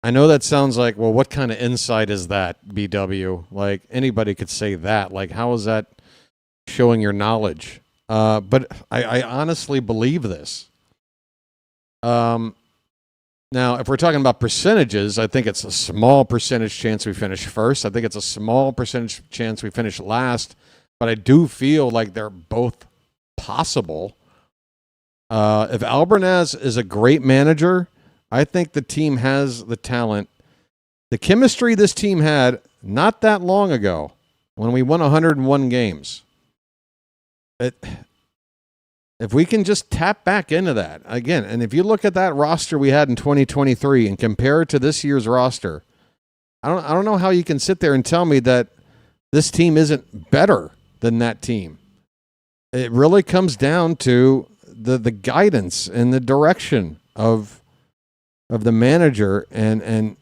I know that sounds like, well, what kind of insight is that, BW? Like, anybody could say that. Like, how is that showing your knowledge? But I honestly believe this. Now, if we're talking about percentages, I think it's a small percentage chance we finish first. I think it's a small percentage chance we finish last. But I do feel like they're both possible. If Albernaz is a great manager, I think the team has the talent. The chemistry this team had not that long ago when we won 101 games. If we can just tap back into that again, and if you look at that roster we had in 2023 and compare it to this year's roster, I don't know how you can sit there and tell me that this team isn't better than that team. It really comes down to the guidance and the direction of the manager and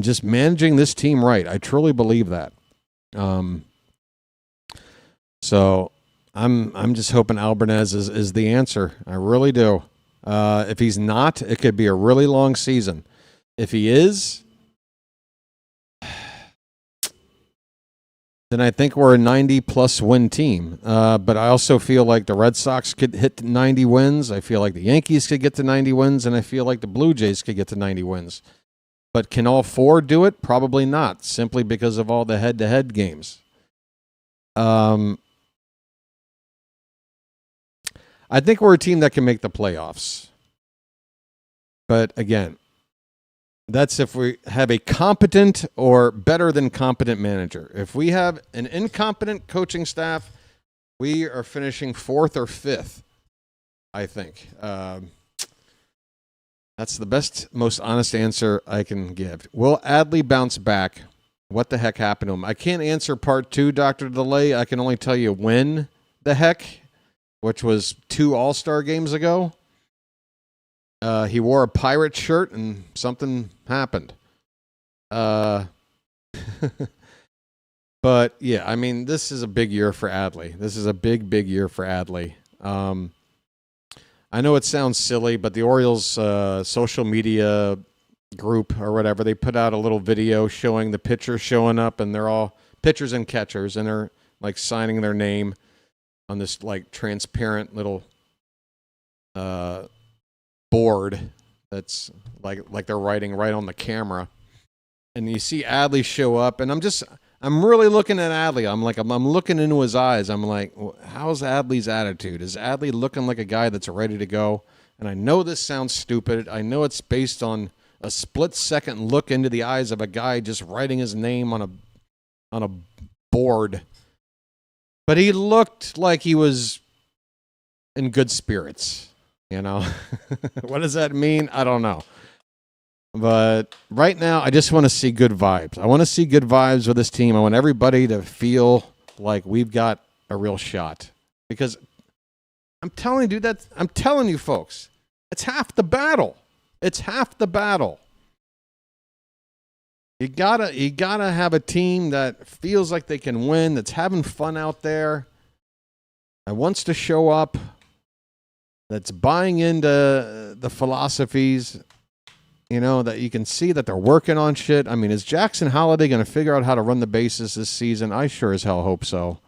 just managing this team right. I truly believe that. So I'm just hoping Albernaz is the answer. I really do. If he's not, it could be a really long season. If he is, then I think we're a 90-plus win team. But I also feel like the Red Sox could hit 90 wins. I feel like the Yankees could get to 90 wins, and I feel like the Blue Jays could get to 90 wins. But can all four do it? Probably not, simply because of all the head-to-head games. I think we're a team that can make the playoffs. But again, that's if we have a competent or better than competent manager. If we have an incompetent coaching staff, we are finishing 4th or 5th, I think. That's the best, most honest answer I can give. Will Adley bounce back? What the heck happened to him? I can't answer part 2, Dr. DeLay. I can only tell you when the heck, which was 2 All-Star games ago. He wore a pirate shirt and something happened. But yeah, I mean, this is a big year for Adley. This is a big year for Adley. I know it sounds silly, but the Orioles social media group or whatever, they put out a little video showing the pitchers showing up, and they're all pitchers and catchers, and they're like signing their name on this like transparent little board that's like they're writing right on the camera. And you see Adley show up, and I'm really looking at Adley. I'm looking into his eyes. I'm like, how's Adley's attitude? Is Adley looking like a guy that's ready to go? And I know this sounds stupid. I know it's based on a split-second look into the eyes of a guy just writing his name on a board. But he looked like he was in good spirits, you know? What does that mean? I don't know. But right now, I just want to see good vibes. I want to see good vibes with this team. I want everybody to feel like we've got a real shot. Because I'm telling you, I'm telling you, folks, it's half the battle. It's half the battle. You gotta have a team that feels like they can win, that's having fun out there, that wants to show up, that's buying into the philosophies. You know, that you can see that they're working on shit. I mean, is Jackson Holliday going to figure out how to run the bases this season? I sure as hell hope so.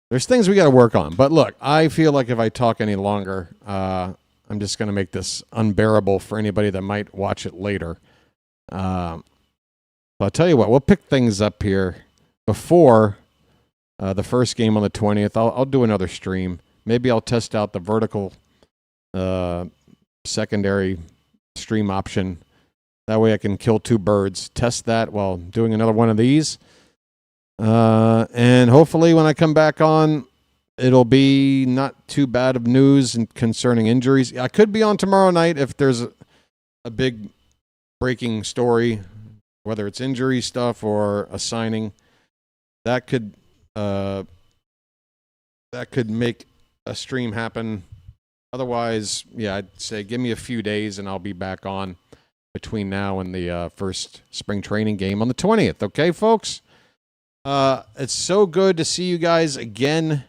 There's things we got to work on. But look, I feel like if I talk any longer, I'm just going to make this unbearable for anybody that might watch it later. So I'll tell you what, we'll pick things up here before the first game on the 20th. I'll do another stream. Maybe I'll test out the vertical secondary stream option. That way I can kill 2 birds. Test that while doing another one of these. And hopefully when I come back on, it'll be not too bad of news concerning injuries. I could be on tomorrow night if there's a big breaking story, whether it's injury stuff or a signing. That could that could make a stream happen. Otherwise, yeah, I'd say give me a few days and I'll be back on between now and the first spring training game on the 20th. Okay, folks? It's so good to see you guys again.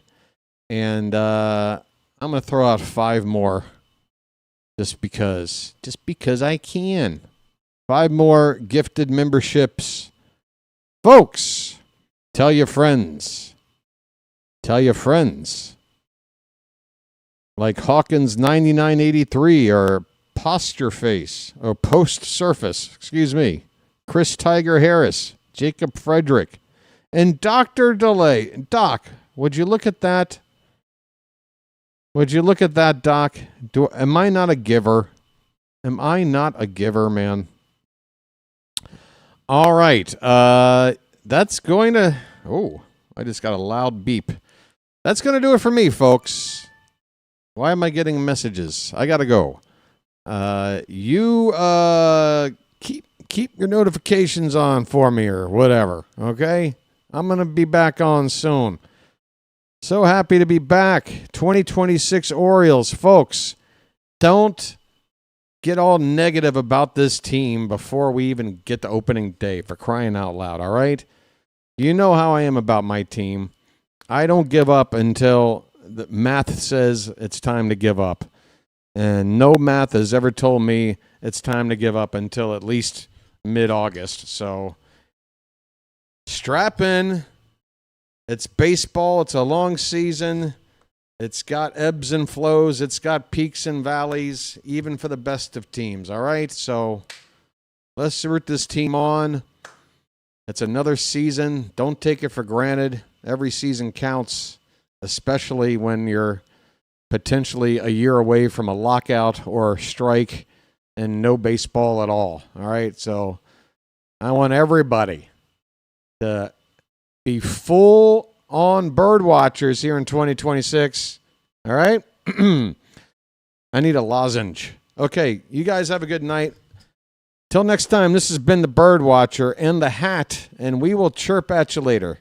And I'm going to throw out 5 more just because I can. 5 more gifted memberships. Folks, tell your friends. Tell your friends. Like Hawkins 9983 or Posture Face or Post Surface, excuse me. Chris Tiger Harris, Jacob Frederick, and Dr. Delay. Doc, would you look at that? Would you look at that, Doc? Am I not a giver? Am I not a giver, man? All right. That's going to... Oh, I just got a loud beep. That's going to do it for me, folks. Why am I getting messages? I got to go. You keep your notifications on for me or whatever, okay? I'm going to be back on soon. So happy to be back. 2026 Orioles. Folks, don't get all negative about this team before we even get to opening day, for crying out loud, all right? You know how I am about my team. I don't give up until the math says it's time to give up. And no math has ever told me it's time to give up until at least mid-August. So strap in. It's baseball. It's a long season. It's got ebbs and flows. It's got peaks and valleys, even for the best of teams. All right? So let's root this team on. It's another season. Don't take it for granted. Every season counts, especially when you're potentially a year away from a lockout or strike and no baseball at all. All right? So I want everybody to be full on Birdwatchers here in 2026. All right? I need a lozenge. Okay, you guys have a good night. Till next time, this has been the Birdwatcher and the Hat, and we will chirp at you later.